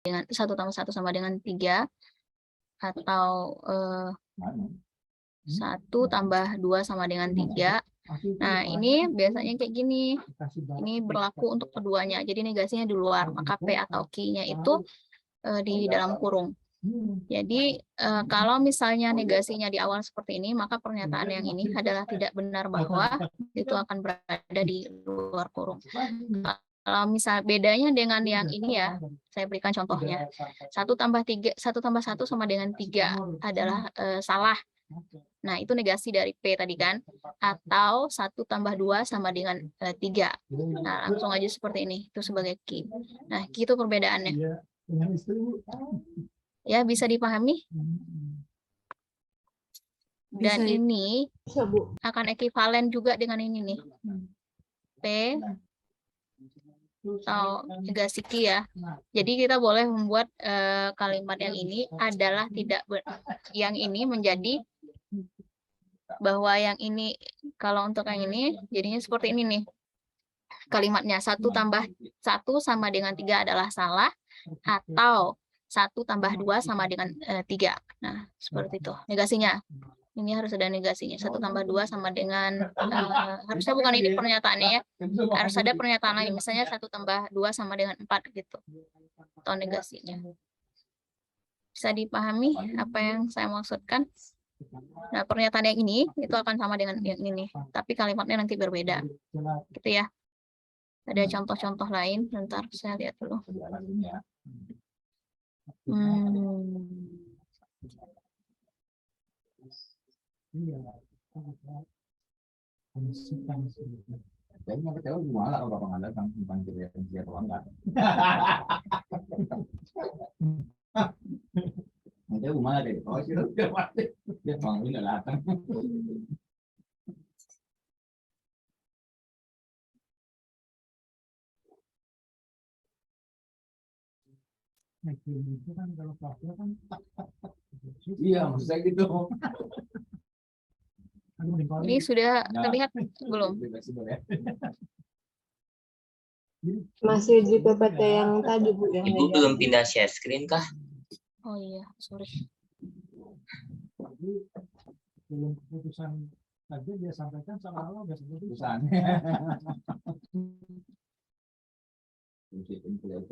dengan 1 tambah 1 sama dengan 3, atau 1 tambah 2 sama dengan 3. Nah, ini biasanya kayak gini. Ini berlaku untuk keduanya. Jadi negasinya di luar, maka P atau Q-nya itu di dalam kurung. Jadi kalau misalnya negasinya di awal seperti ini, maka pernyataan yang ini adalah tidak benar bahwa itu akan berada di luar kurung. Kalau misal bedanya dengan yang ini ya, saya berikan contohnya. 1 tambah 1 sama dengan 3 adalah salah. Nah, itu negasi dari P tadi kan. Atau 1 tambah 2 sama dengan 3. Nah, langsung aja seperti ini. Itu sebagai Q. Nah, Q itu perbedaannya. Ya, bisa dipahami? Dan ini akan ekivalen juga dengan ini nih. P atau negasi Q ya. Jadi kita boleh membuat kalimat yang ini adalah tidak yang ini menjadi bahwa yang ini, kalau untuk yang ini jadinya seperti ini nih. Kalimatnya 1 tambah 1 sama dengan 3 adalah salah, atau 1 tambah 2 sama dengan 3. Nah, seperti itu negasinya. Ini harus ada negasinya. 1 tambah 2 sama dengan harusnya bukan ini pernyataannya ya. Harus ada pernyataan lain. Misalnya 1 tambah 2 sama dengan 4 gitu. Atau negasinya. Bisa dipahami apa yang saya maksudkan? Nah, pernyataan yang ini itu akan sama dengan yang ini, tapi kalimatnya nanti berbeda. Gitu ya. Ada contoh-contoh lain, bentar saya lihat dulu. Kayaknya kecewa gimana kalau Bapak nggak datang bukan dia doang nggak. Kecewa gimana deh? Oh sih udah pasti dia bang ini nggak datang. Itu kan kalau kelasnya kan iya maksud saya gitu. Ini sudah terlihat belum? Masih di PPT yang tadi Bu. Ibu belum pindah share screen kah? Oh iya, sorry. Belum keputusan tadi dia sampaikan sama Allah nggak keputusan.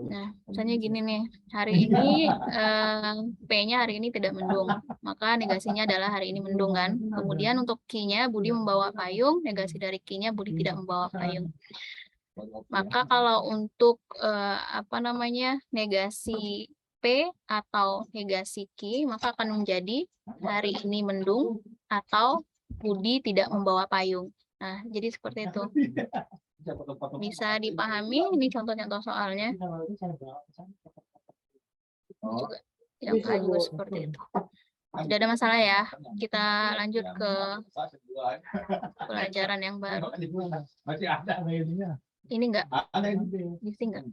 Nah, misalnya gini nih, hari ini P-nya hari ini tidak mendung, maka negasinya adalah hari ini mendung kan. Kemudian untuk Q-nya Budi membawa payung, negasi dari Q-nya Budi tidak membawa payung. Maka kalau untuk negasi P atau negasi Q, maka akan menjadi hari ini mendung atau Budi tidak membawa payung. Nah, jadi seperti itu. Bisa dipahami ini contoh-contoh soalnya. Juga yang juga seperti itu. Tidak ada masalah ya. Kita lanjut ke pelajaran yang baru. Masih ada ini. Ini enggak? Bisa enggak?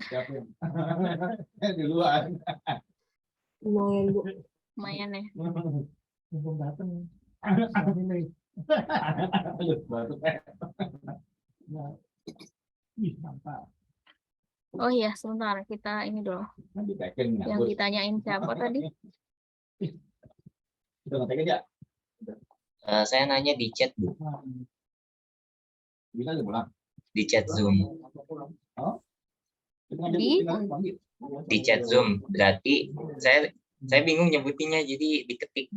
Di luar. Lumayan Bu. Lumayan ya. Belum datang. Oh iya, sebentar kita ini dulu. Yang ditanyain siapa tadi? Saya nanya di chat Bu. Di chat Zoom. Di chat Zoom. Berarti saya bingung nyebutinnya jadi diketik.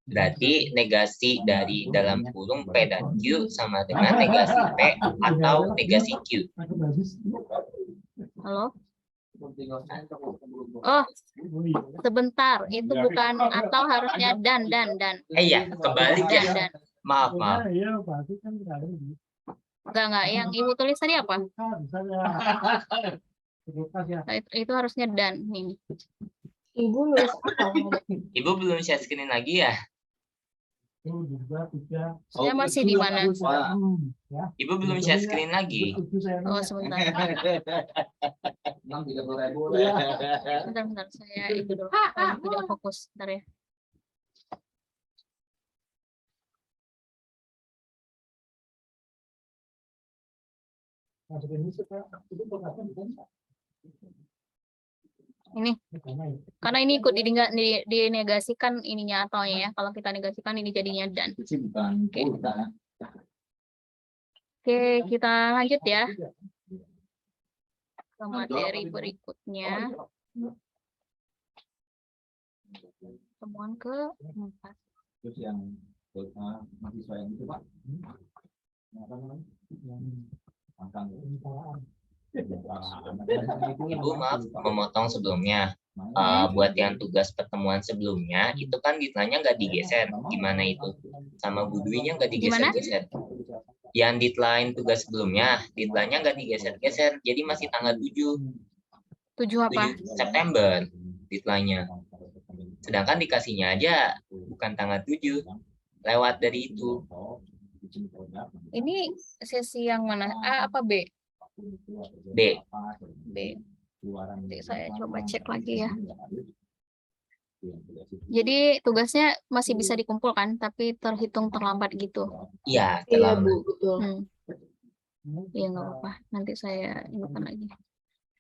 Berarti negasi dari dalam kurung P dan Q sama dengan negasi P atau negasi Q. Halo? Oh, sebentar. Itu bukan atau harusnya dan. Iya, kebalik ya. Dan. Maaf. Enggak. Yang Ibu tulis tadi apa? Itu harusnya dan. Nih. Ibu nulis apa? Ibu belum share screen lagi ya? Saya masih di mana? Ibu belum share screen lagi. Oh, sebentar. Bentar, saya itu dulu. Tidak fokus. Bentar ya. Ini karena ini ikut dinegasikan ininya ataunya ya. Kalau kita negasikan ini jadinya dan. Oke, kita lanjut ya ke materi berikutnya. Temuan ke-4. Terus yang mahasiswa yang itu Pak, apa namanya? Yang angkang Ibu maaf memotong sebelumnya. Buat yang tugas pertemuan sebelumnya itu kan deadline-nya nggak digeser, gimana itu? Sama Bu Dwi-nya nggak digeser-geser. Yang deadline tugas sebelumnya, deadline-nya nggak digeser-geser, jadi masih tanggal 7 apa? September deadline-nya. Sedangkan dikasihnya aja bukan tanggal 7, lewat dari itu. Ini sesi yang mana? A apa B? B. Nanti saya coba cek lagi ya. Jadi tugasnya masih bisa dikumpulkan, tapi terhitung terlambat gitu. Iya, Iya, terlambat. Bu, betul. Iya, nggak apa-apa. Nanti saya ingatkan lagi.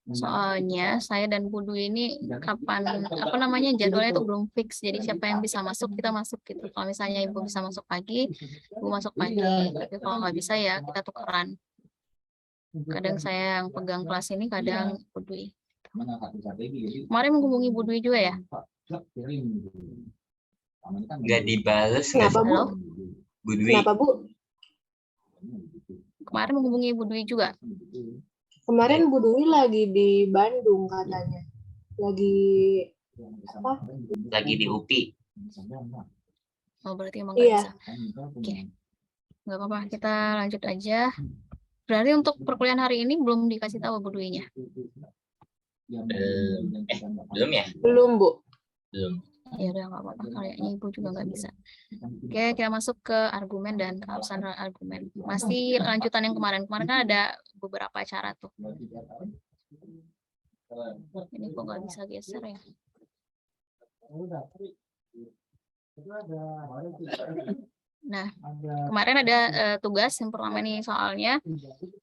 Soalnya saya dan Bu Dwi ini kapan apa namanya jadwalnya itu belum fix. Jadi siapa yang bisa masuk kita masuk gitu. Kalau misalnya Ibu bisa masuk pagi, Ibu masuk pagi. Tapi kalau nggak bisa ya kita tukeran. Kadang saya yang pegang kelas ini, kadang Bu Dwi. Kemarin menghubungi Bu Dwi juga ya? Nggak dibales. Kenapa, Bu? Halo? Bu Dwi. Kenapa, Bu? Kemarin menghubungi Bu Dwi juga. Kemarin Bu Dwi lagi di Bandung katanya. Lagi apa? Lagi di UPI. Oh, berarti emang nggak Iya. bisa. Oke. Nggak apa-apa, kita lanjut aja. Berarti untuk perkuliahan hari ini belum dikasih tahu Bu Dwi-nya? Belum ya? Belum, Bu. Belum. Ya udah nggak apa-apa, kayaknya Ibu juga nggak bisa. Oke, kita masuk ke argumen dan keabsahan argumen. Masih lanjutan yang kemarin. Kemarin kan ada beberapa acara tuh. Ini kok nggak bisa geser ya? Nah, kemarin ada tugas yang pertama nih soalnya,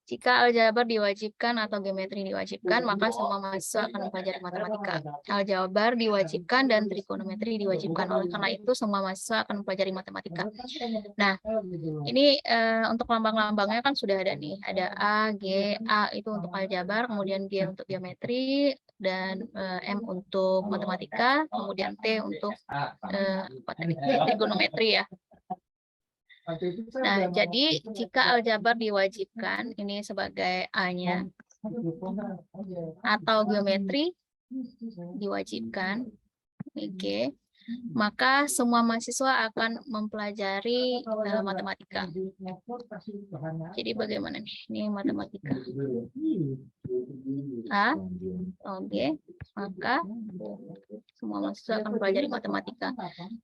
jika aljabar diwajibkan atau geometri diwajibkan, maka semua mahasiswa akan mempelajari matematika. Aljabar diwajibkan dan trigonometri diwajibkan. Oleh karena itu, semua mahasiswa akan mempelajari matematika. Nah, ini untuk lambang-lambangnya kan sudah ada nih. Ada A, G, A itu untuk aljabar, kemudian G untuk geometri, dan M untuk matematika, kemudian T untuk trigonometri ya. Nah, jadi jika aljabar diwajibkan, ini sebagai A-nya, atau geometri diwajibkan, ini G, maka semua mahasiswa akan mempelajari matematika. Jadi bagaimana nih? Ini matematika. A, G, maka semua mahasiswa akan mempelajari matematika.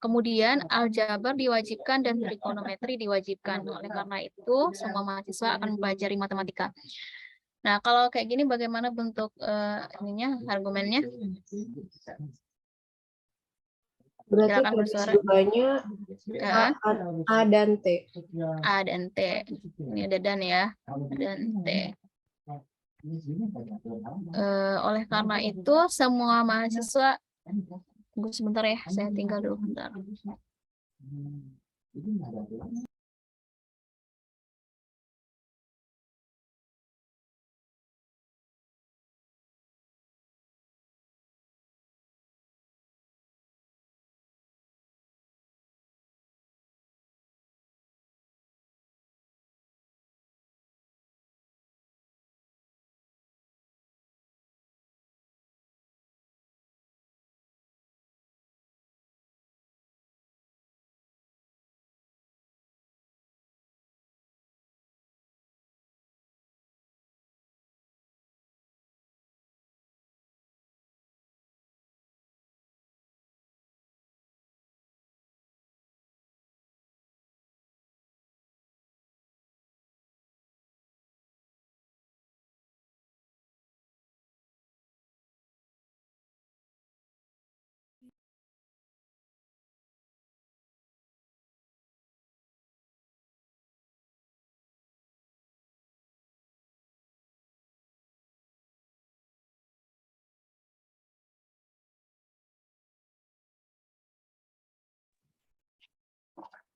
Kemudian aljabar diwajibkan dan trigonometri diwajibkan. Oleh karena itu, semua mahasiswa akan mempelajari matematika. Nah, kalau kayak gini bagaimana bentuk argumennya? Berarti Silakan bersuara. keduanya A dan T. A dan T. Ini ada dan ya. Dan T. Oleh karena itu, semua mahasiswa, tunggu sebentar ya, saya tinggal dulu bentar.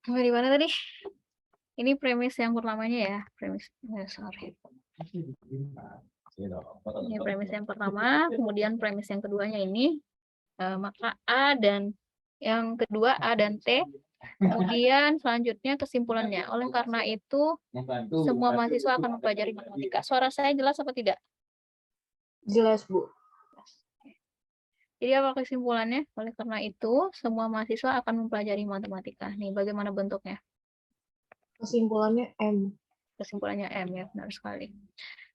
Sampai di mana tadi? Ini premis yang pertamanya ya, premis. Sorry. Ini premis yang pertama, kemudian premis yang keduanya ini, maka A dan yang kedua A dan T. Kemudian selanjutnya kesimpulannya. Oleh karena itu, semua mahasiswa akan mempelajari matematika. Suara saya jelas apa tidak? Jelas, Bu. Jadi apa kesimpulannya? Oleh karena itu, semua mahasiswa akan mempelajari matematika. Nih, bagaimana bentuknya? Kesimpulannya M. Kesimpulannya M ya, benar sekali.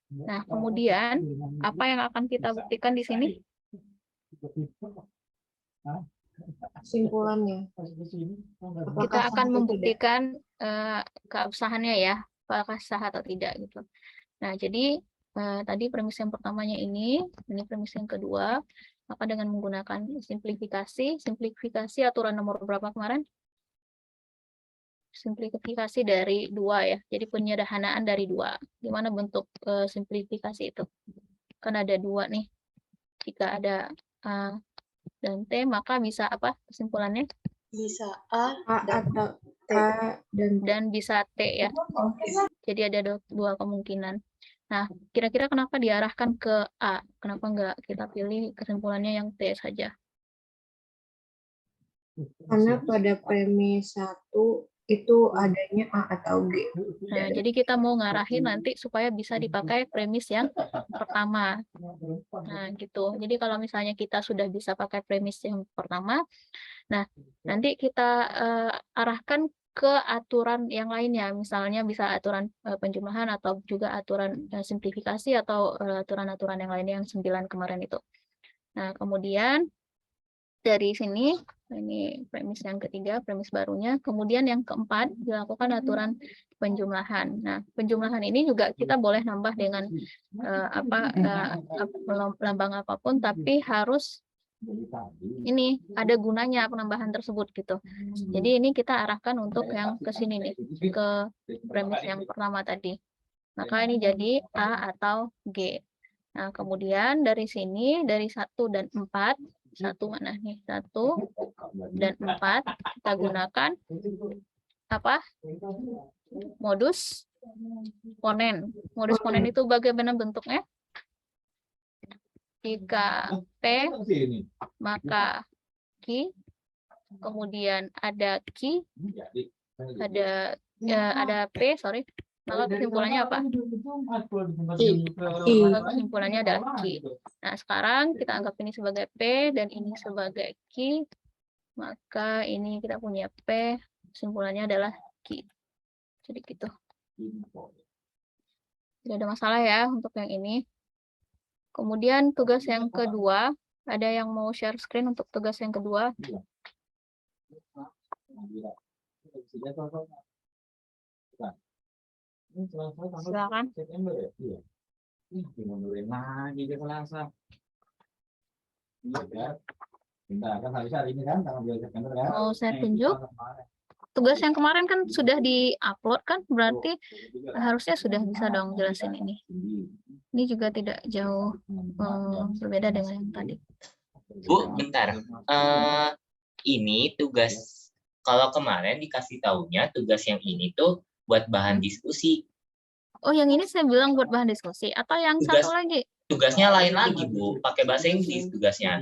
Nah, kemudian apa yang akan kita buktikan di sini? Kesimpulannya. Kita akan membuktikan keabsahannya ya, apakah sah atau tidak gitu. Nah, jadi tadi premis yang pertamanya ini premis yang kedua, maka dengan menggunakan simplifikasi aturan nomor berapa kemarin? Simplifikasi dari 2 ya, jadi penyederhanaan dari 2. Gimana bentuk simplifikasi itu? Kan ada 2 nih. Jika ada A dan T, maka bisa apa kesimpulannya? Bisa A atau A Dan bisa T ya. Jadi ada 2 kemungkinan. Nah, kira-kira kenapa diarahkan ke A? Kenapa enggak kita pilih kesimpulannya yang T saja? Karena pada premis 1 itu adanya A atau G. Nah, jadi kita mau ngarahin nanti supaya bisa dipakai premis yang pertama. Nah, gitu. Jadi kalau misalnya kita sudah bisa pakai premis yang pertama, nah, nanti kita arahkan ke aturan yang lainnya. Misalnya bisa aturan penjumlahan atau juga aturan simplifikasi atau aturan-aturan yang lainnya yang 9 kemarin itu. Nah, kemudian dari sini, ini premis yang ketiga, premis barunya. Kemudian yang keempat, dilakukan aturan penjumlahan. Nah, penjumlahan ini juga kita boleh nambah dengan lambang apapun, tapi harus ini ada gunanya penambahan tersebut gitu. Jadi ini kita arahkan untuk yang ke sini nih, ke premis yang pertama tadi. Maka ini jadi A atau G. Nah, kemudian dari sini, dari 1 dan 4, 1 mana nih? 1 dan 4, kita gunakan apa? Modus ponen. Modus ponen itu bagaimana bentuknya? Jika P, maka Q, kemudian ada Q, ada P, sorry. Maka kesimpulannya apa? Maka kesimpulannya adalah Q. Nah, sekarang kita anggap ini sebagai P dan ini sebagai Q. Maka ini kita punya P, kesimpulannya adalah Q. Jadi gitu. Tidak ada masalah ya untuk yang ini. Kemudian tugas yang kedua, ada yang mau share screen untuk tugas yang kedua? Silakan. Mau saya tunjuk? Tugas yang kemarin kan sudah di-upload kan, berarti harusnya sudah bisa dong jelasin ini. Ini juga tidak jauh berbeda dengan yang tadi. Bu, bentar. Ini tugas, kalau kemarin dikasih taunya tugas yang ini tuh buat bahan diskusi. Oh, yang ini saya bilang buat bahan diskusi, atau yang satu lagi? Tugasnya lain lagi, Bu. Pakai bahasa Inggris tugasnya.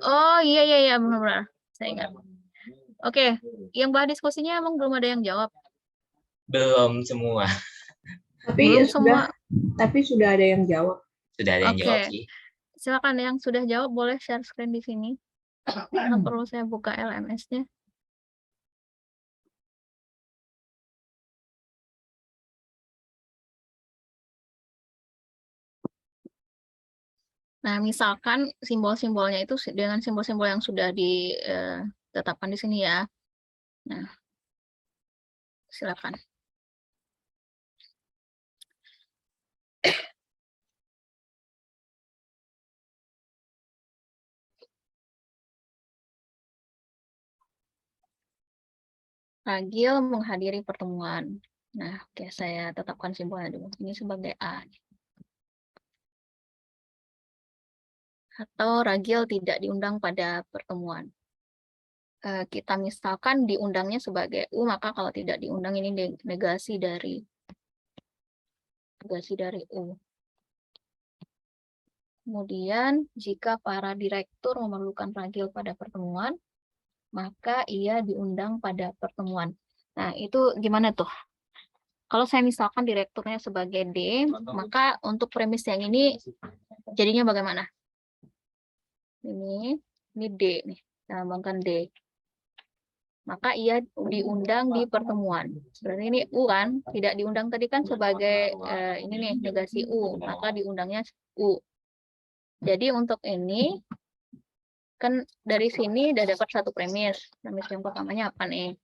Oh, iya, benar-benar. Saya ingat. Oke, yang bahan diskusinya emang belum ada yang jawab? Belum semua. Tapi sudah ada yang jawab. Sudah ada yang jawab sih. Silakan yang sudah jawab boleh share screen di sini. Nggak perlu saya buka LMS-nya. Nah, misalkan simbol-simbolnya itu dengan simbol-simbol yang sudah ditetapkan di sini ya. Nah, silakan. Ragil menghadiri pertemuan. Nah, oke, saya tetapkan simbolnya dulu. Ini sebagai A. Atau Ragil tidak diundang pada pertemuan. kita misalkan diundangnya sebagai U, maka kalau tidak diundang ini negasi dari U. Kemudian jika para direktur memerlukan ragil pada pertemuan, maka ia diundang pada pertemuan. Nah, itu gimana tuh? Kalau saya misalkan direkturnya sebagai D, maka untuk premis yang ini jadinya bagaimana? Ini D nih, kita lambangkan D. Maka ia diundang di pertemuan. Berarti ini U kan, tidak diundang tadi kan sebagai ini nih negasi U, maka diundangnya U. Jadi untuk ini kan dari sini udah dapat satu premis. Premis yang pertamanya apa nih?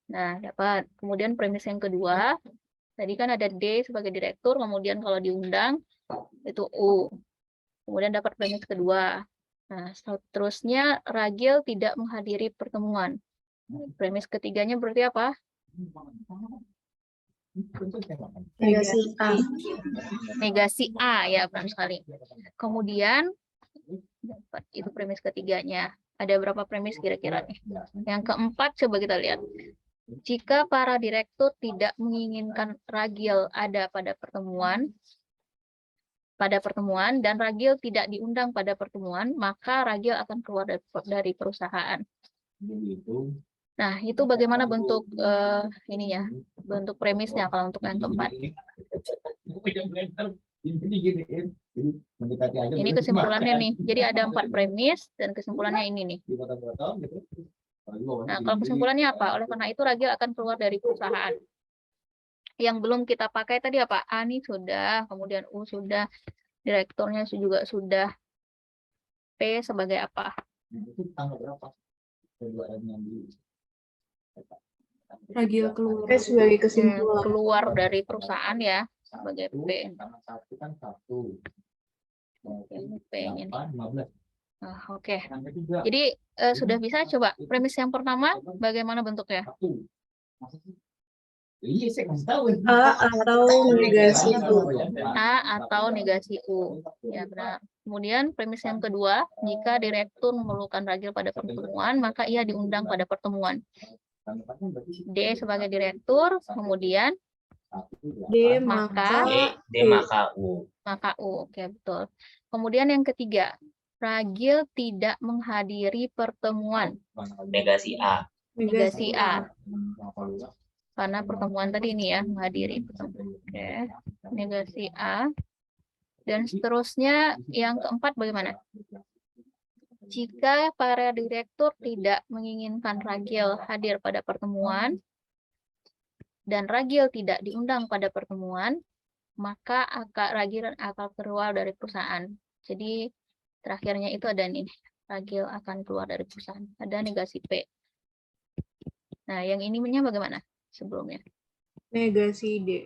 Nah, dapat. Kemudian premis yang kedua, tadi kan ada D sebagai direktur, kemudian kalau diundang itu U. Kemudian dapat premis kedua. Nah, seterusnya ragil tidak menghadiri pertemuan. Premis ketiganya berarti apa? Negasi A. Negasi A, ya benar sekali. Kemudian dapat itu premis ketiganya. Ada berapa premis kira-kira nih? Yang keempat coba kita lihat. Jika para direktur tidak menginginkan ragil ada pada pertemuan dan ragil tidak diundang pada pertemuan, maka ragil akan keluar dari perusahaan. Nah, itu bagaimana bentuk ini ya, bentuk premisnya kalau untuk yang keempat. Ini kesimpulannya nih. Jadi ada 4 premis dan kesimpulannya ini nih. Nah, kalau kesimpulannya apa? Oleh karena itu ragil akan keluar dari perusahaan. Yang belum kita pakai tadi apa? A nih sudah, kemudian U sudah, direkturnya juga sudah. P sebagai apa? Ragil keluar. P sebagai kesimpulan. Keluar dari perusahaan ya, sebagai P. P-nya nih. Oke. Jadi sudah bisa coba premis yang pertama bagaimana bentuknya? A atau negasi U. A atau negasi U. Ya benar. Kemudian premis yang kedua, jika direktur memerlukan ragil pada pertemuan, maka ia diundang pada pertemuan. D sebagai direktur, kemudian D maka U. Maka U. Oke, betul. Kemudian yang ketiga, ragil tidak menghadiri pertemuan. Negasi A. Negasi A. Karena pertemuan tadi ini ya, menghadiri pertemuan. Oke. Negasi A. Dan seterusnya yang keempat bagaimana? Jika para direktur tidak menginginkan ragil hadir pada pertemuan dan ragil tidak diundang pada pertemuan, maka ragil akan keluar dari perusahaan. Jadi terakhirnya itu ada nih, ragil akan keluar dari perusahaan. Ada negasi P. Nah, yang ininya bagaimana sebelumnya? Negasi D.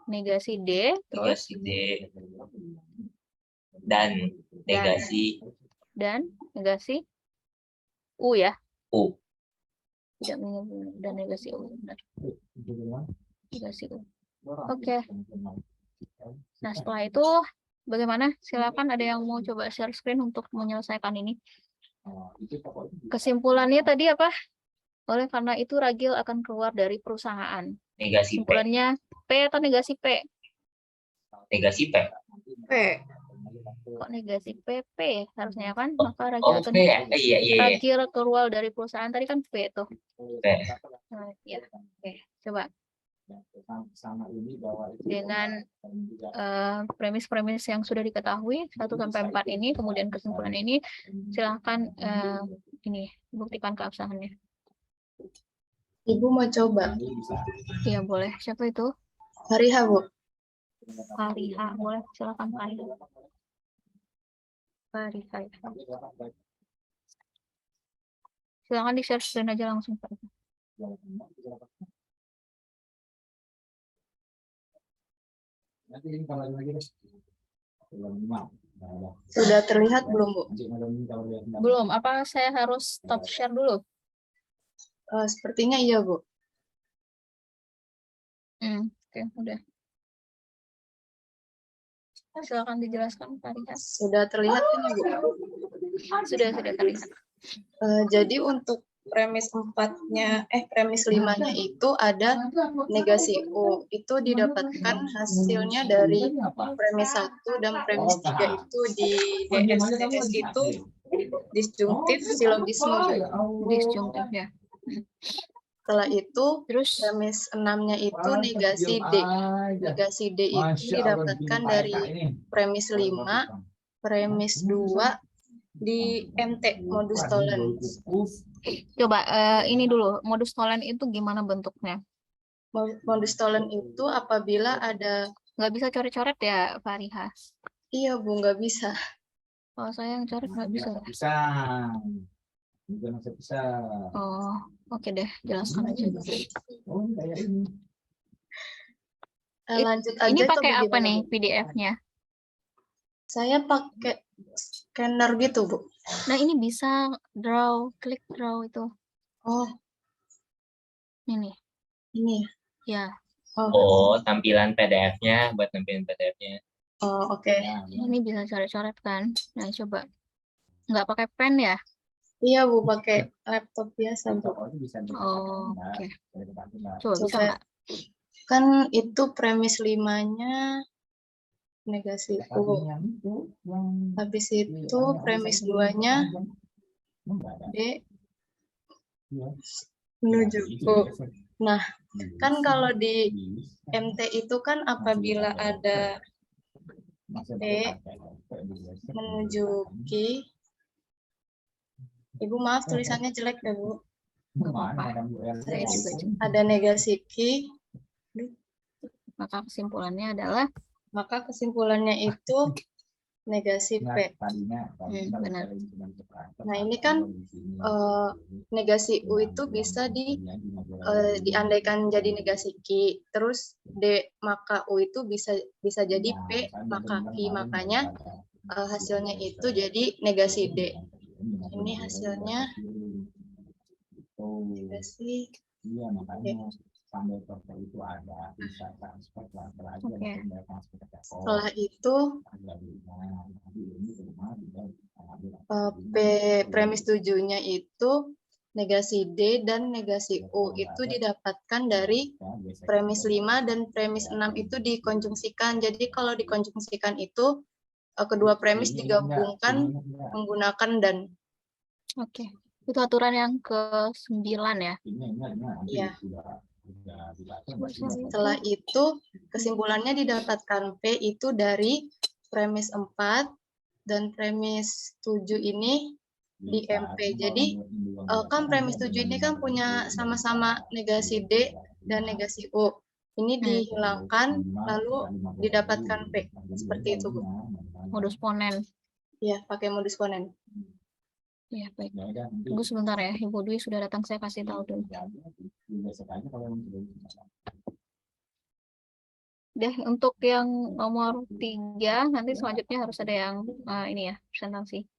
Negasi D, terus Negasi D. Dan negasi U ya. U. Tidak menginginkan dan negasi U. Benar. Negasi U. Oke. Nah, setelah itu bagaimana? Silakan ada yang mau coba share screen untuk menyelesaikan ini. Kesimpulannya tadi apa? Oleh karena itu ragil akan keluar dari perusahaan. Negasi P. Kesimpulannya P atau negasi P? Negasi P. P. Kok negasi P? P harusnya kan? Maka ragil akan Iya. ragil keluar dari perusahaan tadi kan P tuh. P. Nah, ya. Oke, coba. Dengan premis-premis yang sudah diketahui 1-4 ini, kemudian kesimpulan ini, silahkan ini buktikan keabsahannya. Ibu mau coba? Iya boleh. Siapa itu? Fariha, Bu. Fariha, boleh. Silakan Fariha. Fariha. Silakan di share screen aja langsung Fariha. Sudah terlihat belum, Bu? Belum. Apa saya harus stop share dulu? Sepertinya iya, Bu. Oke, udah. Silakan dijelaskan, Fariha. Sudah terlihat kan, Bu? Sudah terlihat. Jadi untuk premis 4-nya, premis 5-nya itu ada negasi U. Itu didapatkan hasilnya dari premis 1 dan premis 3 itu di DS. DS itu disjungtif silogisme. Disjungtif ya. Setelah itu Terus premis 6-nya itu negasi D. Negasi D itu didapatkan dari premis 5, premis 2 di MT, modus tollens. coba ini dulu, modus tollens itu gimana bentuknya? Modus tollens itu apabila ada, Nggak bisa coret-coret ya, Fariha? iya Bu, nggak bisa. Kalau saya yang coret nggak bisa. Bisa. Bukan bisa. Oh, oke deh, jelaskan aja. Oh, kayak ini. Lanjut aja. Ini atau pakai apa bagaimana, nih Bu? PDF-nya? Saya pakai scanner gitu, Bu. Nah, ini bisa klik draw itu. Oh, Ini. ini Ya, ya. Oh, tampilan PDF-nya, buat tampilan PDF-nya. Oh, oke. ini bisa coret-coret kan? Nah, coba. Nggak pakai pen ya? Iya, Bu, pakai laptop biasa, Bu. Oh, oke. Coba bisa Coba. nggak? Kan itu premis 5-nya negasi U. Habis itu premis 2-nya D menuju U. Nah, kan kalau di MT itu kan apabila ada P menuju Q. Ibu maaf tulisannya jelek ya, Bu. Saya juga coba. Ada negasi Q, Maka kesimpulannya adalah maka kesimpulannya itu negasi P. benar. Nah, ini kan negasi U itu bisa diandaikan jadi negasi Q, terus D maka U itu bisa jadi P maka Q, makanya hasilnya itu jadi negasi D. Ini hasilnya negasi Iya, makanya sampai toko itu ada bisa transfer Oke. Setelah itu P premis 7-nya itu negasi D dan negasi U itu didapatkan dari premis 5 dan premis 6 itu dikonjungsikan. Jadi kalau dikonjungsikan itu kedua premis digabungkan menggunakan dan. Oke. Itu aturan yang ke-9 ya? Iya. Setelah itu kesimpulannya didapatkan P itu dari premis 4 dan premis 7 ini di MP. Jadi kan premis 7 ini kan punya sama-sama negasi D dan negasi U. Ini dihilangkan lalu didapatkan P. Seperti itu, Bu. Modus ponen. Iya, pakai modus ponen. Ya, baik. Tunggu sebentar ya. Ibu Dwi sudah datang, saya kasih tahu dulu. Deh, untuk yang nomor 3, nanti selanjutnya harus ada yang ini ya, presentasi.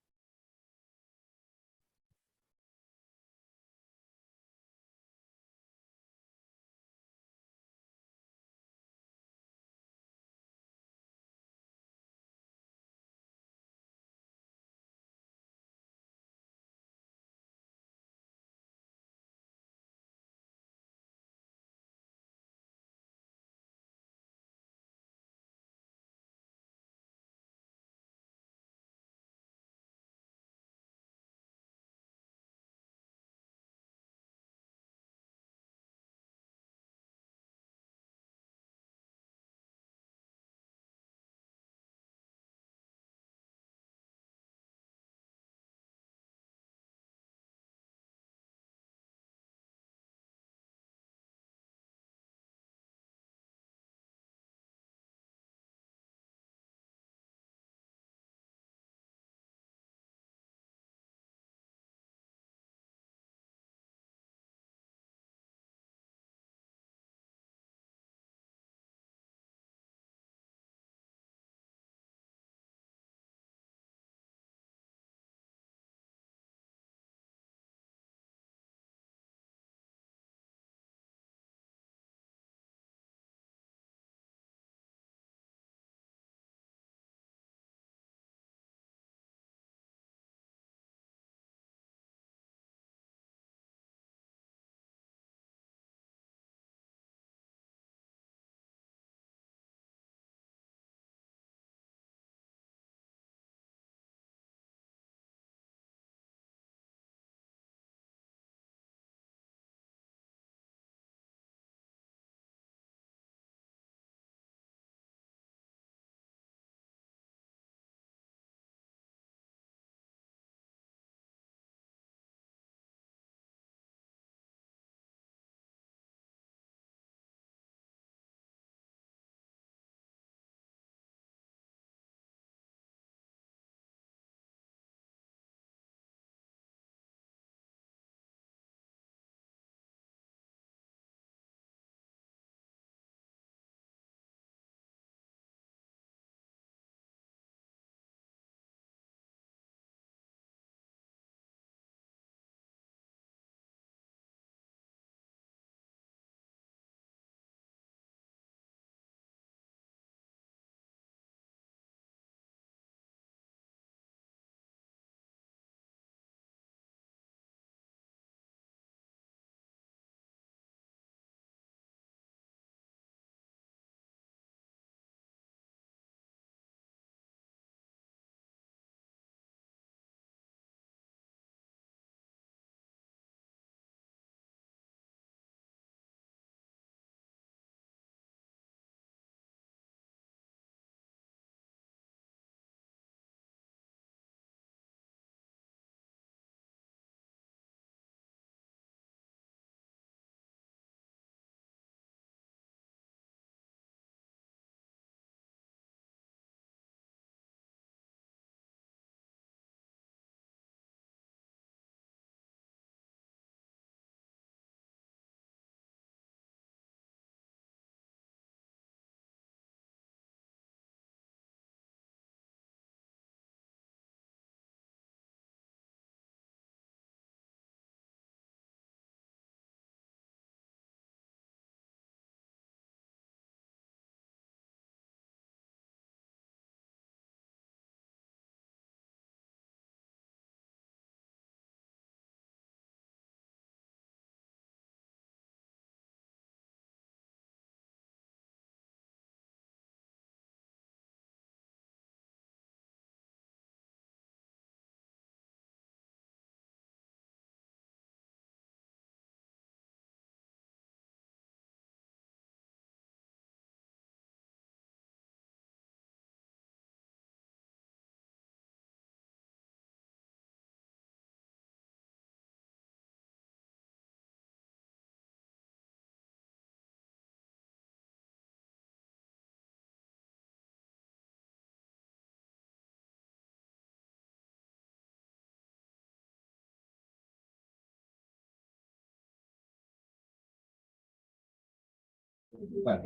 Bukan.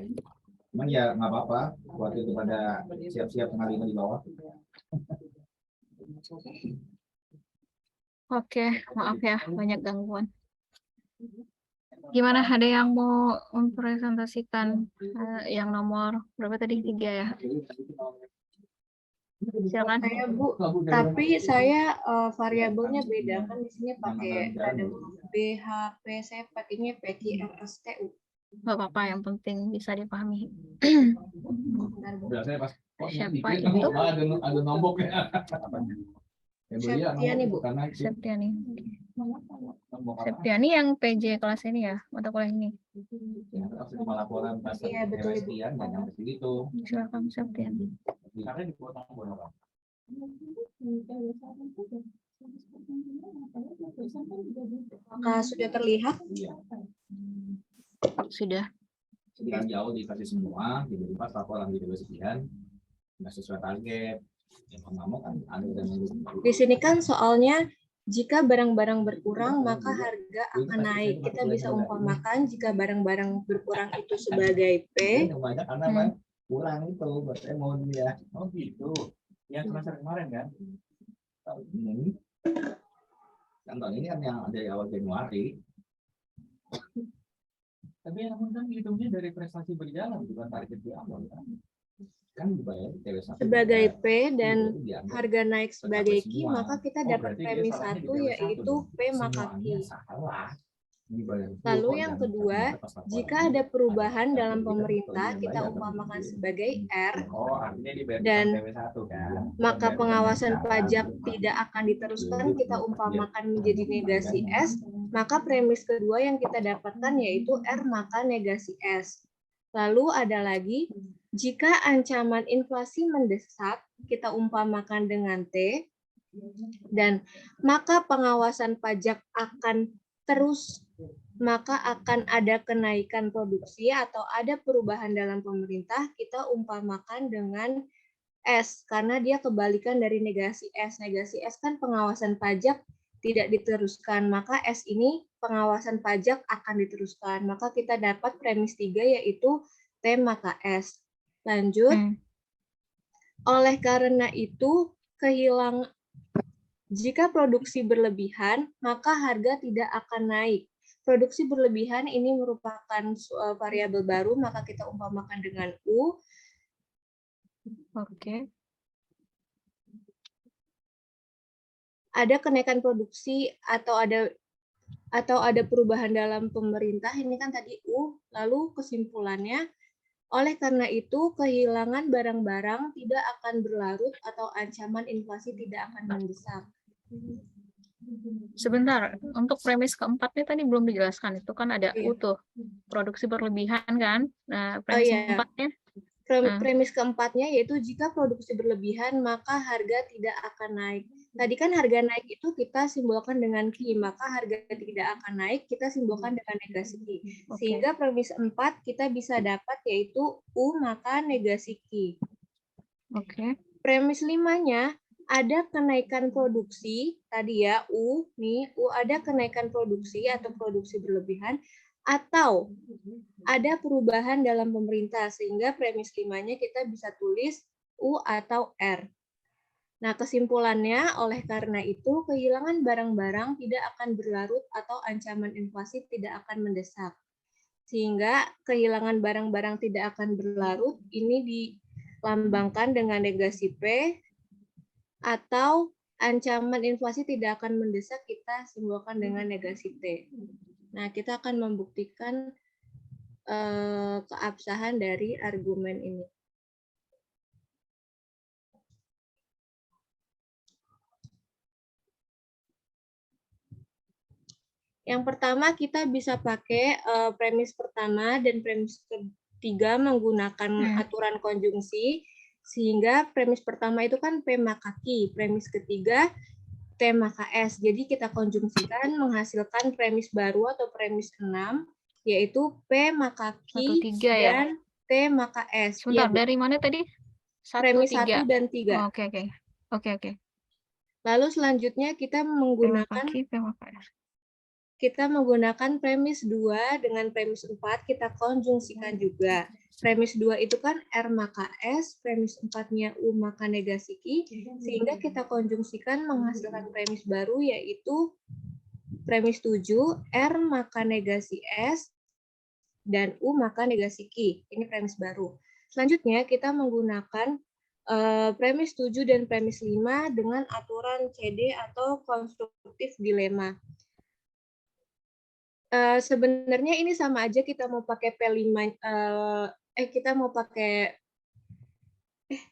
Cuman ya nggak apa-apa, buat itu pada siap-siap ngalihin di bawah. Oke, maaf ya, banyak gangguan. Gimana, ada yang mau mempresentasikan yang nomor berapa tadi? 3 ya? Silakan. Saya Bu, tapi saya variabelnya beda kan di sini pakai ada huruf B, H, P, saya pakainya PQ, R, S, T, U. Gak apa-apa, yang penting bisa dipahami. Bentar, Bu. Biasanya pas Siapa dikit, itu? ada nomboknya. Septiani, Bu. Septiani. Septiani yang PJ kelas ini ya, mata kuliah ini. Laporan pas Iya, betul, Ibu. sekian, nggak nyampe segitu. Silakan Septiani. Karena dipotong berapa? Apakah sudah terlihat? Iya. Sudah. Sekian jauh dikasih semua, jadi pas laporan gitu sekian, nggak sesuai target. Yang mau kan ada dan Di sini kan soalnya jika barang-barang berkurang maka harga akan naik. Kita bisa umpamakan jika barang-barang berkurang itu sebagai P. banyak karena kan kurang itu buat saya mau dia. Oh gitu. Yang semester kemarin kan? Tahun ini. Kan tahun ini kan yang dari awal Januari. Tapi yang kan hitungnya dari prestasi berjalan bukan target di awal kan? Kan dibayar Sebagai P dan harga naik sebagai Q, maka kita dapat premi 1 yaitu P maka Q. Lalu yang kedua, jika ada perubahan dalam pemerintah, kita umpamakan sebagai R, dan maka pengawasan pajak tidak akan diteruskan, kita umpamakan menjadi negasi S, maka premis kedua yang kita dapatkan yaitu R maka negasi S. Lalu ada lagi, jika ancaman inflasi mendesak, kita umpamakan dengan T, dan maka pengawasan pajak akan terus, maka akan ada kenaikan produksi atau ada perubahan dalam pemerintah, kita umpamakan dengan S, karena dia kebalikan dari negasi S. Negasi S kan pengawasan pajak tidak diteruskan, maka S ini pengawasan pajak akan diteruskan. Maka kita dapat premis 3 yaitu T maka S. Lanjut. Oleh karena itu, jika produksi berlebihan, maka harga tidak akan naik. Produksi berlebihan ini merupakan variabel baru, maka kita umpamakan dengan U. Oke. Ada kenaikan produksi atau ada perubahan dalam pemerintah, ini kan tadi U. Lalu kesimpulannya, oleh karena itu kehilangan barang-barang tidak akan berlarut atau ancaman inflasi tidak akan mendesak. Sebentar, untuk premis keempatnya tadi belum dijelaskan, itu kan ada U tuh, produksi berlebihan kan. Nah, premis keempatnya? Premis keempatnya yaitu jika produksi berlebihan maka harga tidak akan naik. Tadi kan harga naik itu kita simbolkan dengan Q, maka harga tidak akan naik kita simbolkan dengan negasi Q. Sehingga premis 4 kita bisa dapat yaitu U maka negasi Q. Oke. Premis 5-nya ada kenaikan produksi, tadi ya U, nih U ada kenaikan produksi atau produksi berlebihan, atau ada perubahan dalam pemerintah, sehingga premis 5-nya kita bisa tulis U atau R. Nah, kesimpulannya, oleh karena itu, kehilangan barang-barang tidak akan berlarut atau ancaman inflasi tidak akan mendesak. Sehingga kehilangan barang-barang tidak akan berlarut, ini dilambangkan dengan negasi P, atau ancaman inflasi tidak akan mendesak, kita simbolkan dengan negasi T. Nah, kita akan membuktikan keabsahan dari argumen ini. Yang pertama kita bisa pakai premis pertama dan premis ketiga menggunakan aturan konjungsi, sehingga premis pertama itu kan P maka Q, premis ketiga T maka S. Jadi kita konjungsikan menghasilkan premis baru atau premis 6, yaitu P maka Q dan T maka S. Sebentar, dari mana tadi? Premis 1 dan 3. Oke. Lalu selanjutnya kita menggunakan kita menggunakan premis 2 dengan premis 4, kita konjungsikan juga. Premis 2 itu kan R maka S, premis 4-nya U maka negasi Q, sehingga kita konjungsikan menghasilkan premis baru, yaitu premis 7, R maka negasi S, dan U maka negasi Q. Ini premis baru. Selanjutnya, kita menggunakan premis 7 dan premis 5 dengan aturan CD atau konstruktif dilema. Sebenarnya ini sama aja, kita mau pakai P5, kita mau pakai,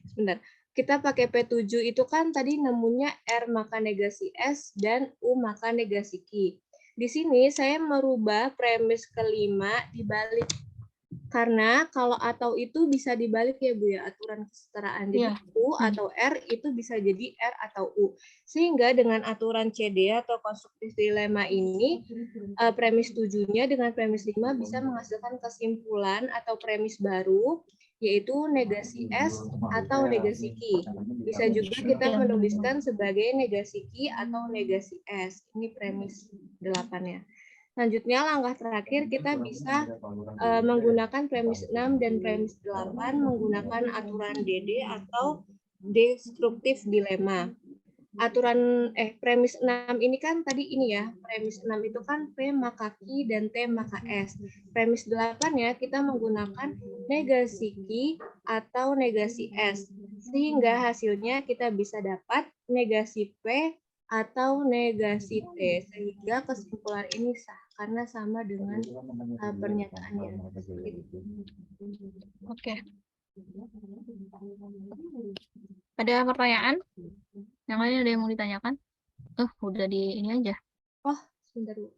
sebentar, kita pakai P7 itu kan tadi nemunya R maka negasi S dan U maka negasi Q. Di sini saya merubah premis kelima dibalik. Karena kalau atau itu bisa dibalik ya Bu ya, aturan kesetaraan. Jadi U atau R itu bisa jadi R atau U. Sehingga dengan aturan CD atau konstruktif dilema ini, premis 7-nya dengan premis 5 bisa menghasilkan kesimpulan atau premis baru, yaitu negasi S atau negasi Q. Bisa juga kita menuliskan sebagai negasi Q atau negasi S. Ini premis 8-nya. Selanjutnya, langkah terakhir kita bisa menggunakan premis 6 dan premis 8 menggunakan aturan DD atau destruktif dilema. Aturan premis 6 ini kan tadi ini ya, premis 6 itu kan P maka Q dan T maka S. Premis 8 ya, kita menggunakan negasi Q atau negasi S. Sehingga hasilnya kita bisa dapat negasi P atau negasi T, sehingga kesimpulan ini sah karena sama dengan pernyataannya. Oke. Ada pertanyaan? Yang lain ada yang mau ditanyakan? Udah di ini aja. Oh, sebentar Bu.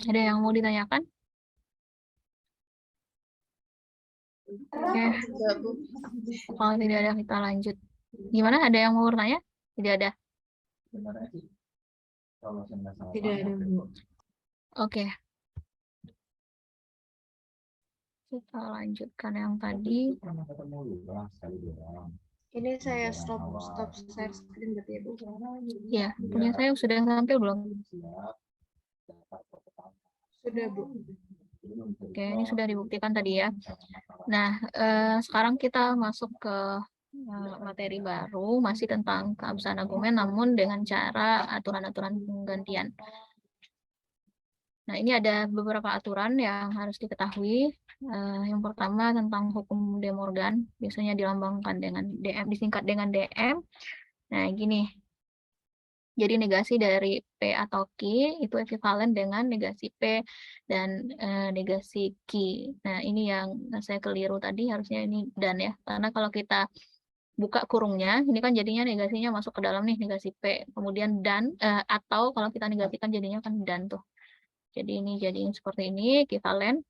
Ada yang mau ditanyakan? Oke. Kalau tidak ada, kita lanjut. Gimana? Ada yang mau bertanya? Tidak ada. Tidak ada Bu. Oke. Kita lanjutkan yang tadi. Ini saya stop share screen berarti ya Bu. Ya, punya saya sudah sampai belum? Sudah Bu. Oke, ini sudah dibuktikan tadi ya. Nah, sekarang kita masuk ke materi baru, masih tentang keabsahan argumen, namun dengan cara aturan-aturan penggantian. Nah, ini ada beberapa aturan yang harus diketahui. Yang pertama tentang hukum De Morgan, biasanya dilambangkan dengan DM, disingkat dengan DM. Nah, gini. Jadi negasi dari P atau Q itu ekuivalen dengan negasi P dan negasi Q. Nah, ini yang saya keliru tadi, harusnya ini dan ya. Karena kalau kita buka kurungnya, ini kan jadinya negasinya masuk ke dalam nih, negasi P. Kemudian dan, atau kalau kita negasikan jadinya kan dan tuh. Jadi ini jadinya seperti ini, ekuivalen.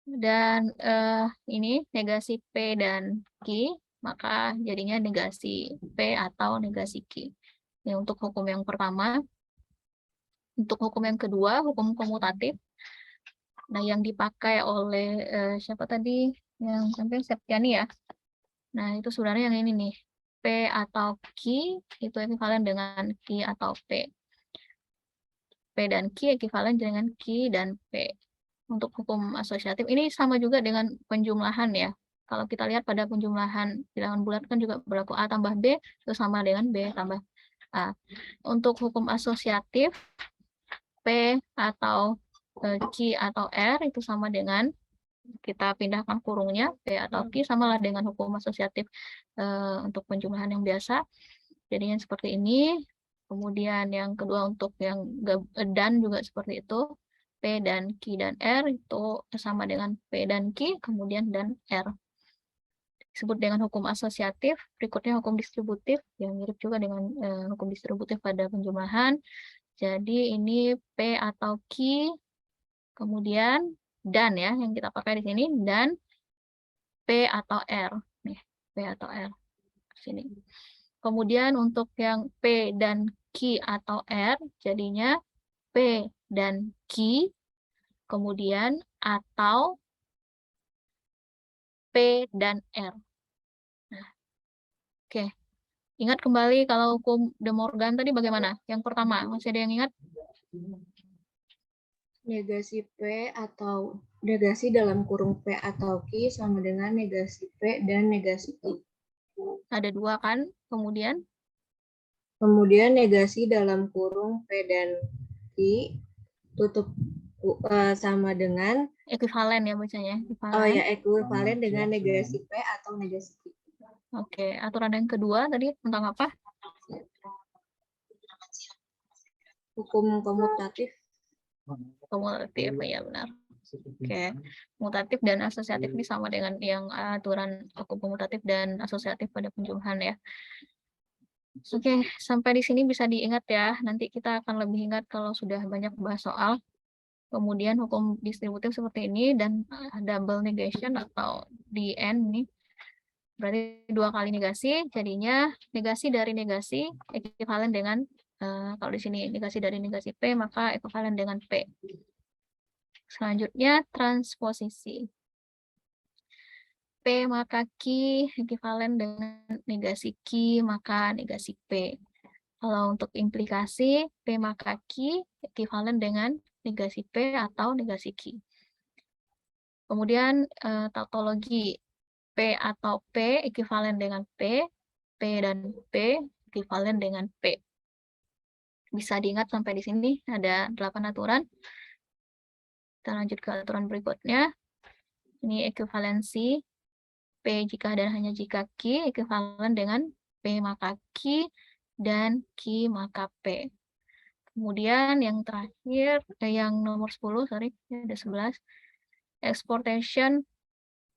Dan ini negasi P dan Q, maka jadinya negasi P atau negasi Q. Ini untuk hukum yang pertama. Untuk hukum yang kedua, hukum komutatif. Nah, yang dipakai oleh siapa tadi? Yang sampai Septiani ya. Nah, itu sebenarnya yang ini nih. P atau Q itu ekuivalen dengan Q atau P. P dan Q ekuivalen dengan Q dan P. Untuk hukum asosiatif, ini sama juga dengan penjumlahan ya. Kalau kita lihat pada penjumlahan bilangan bulat kan juga berlaku A tambah B, itu sama dengan B tambah A. Untuk hukum asosiatif, P atau Q atau R itu sama dengan, kita pindahkan kurungnya, P atau Q samalah dengan hukum asosiatif untuk penjumlahan yang biasa. Jadinya seperti ini. Kemudian yang kedua untuk yang dan juga seperti itu. P dan Q dan R itu sama dengan P dan Q, kemudian dan R. Disebut dengan hukum asosiatif. Berikutnya hukum distributif, yang mirip juga dengan hukum distributif pada penjumlahan. Jadi ini P atau Q, kemudian dan ya, yang kita pakai di sini, dan P atau R. Nih, P atau R. Sini. Kemudian untuk yang P dan Q atau R, jadinya P dan Q, kemudian atau dan R. Nah, oke. Ingat kembali kalau hukum De Morgan tadi bagaimana? Yang pertama, masih ada yang ingat? Negasi P atau negasi dalam kurung P atau Q sama dengan negasi P dan negasi Q. Ada dua kan? Kemudian negasi dalam kurung P dan Q tutup sama dengan Ekuivalen ya bacanya. Ekuivalen dengan negasi P atau negasi Q. Oke, aturan yang kedua tadi tentang apa? Hukum komutatif. Komutatif, ya benar. Oke, komutatif dan asosiatif ini sama dengan yang aturan hukum komutatif dan asosiatif pada penjumlahan ya. Oke, sampai di sini bisa diingat ya. Nanti kita akan lebih ingat kalau sudah banyak bahas soal. Kemudian hukum distributif seperti ini dan double negation atau DN nih. Berarti dua kali negasi, jadinya negasi dari negasi ekuivalen dengan kalau di sini negasi dari negasi P maka ekuivalen dengan P. Selanjutnya transposisi. P maka Q ekuivalen dengan negasi Q maka negasi P. Kalau untuk implikasi P maka Q ekuivalen dengan negasi P atau negasi Q. Kemudian tautologi P atau P ekuivalen dengan P dan P ekuivalen dengan P. Bisa diingat sampai di sini ada 8 aturan. Kita lanjut ke aturan berikutnya. Ini ekuivalensi P jika dan hanya jika Q ekuivalen dengan P maka Q dan Q maka P. Kemudian yang terakhir, yang nomor 10, sorry, ada 11. Exportation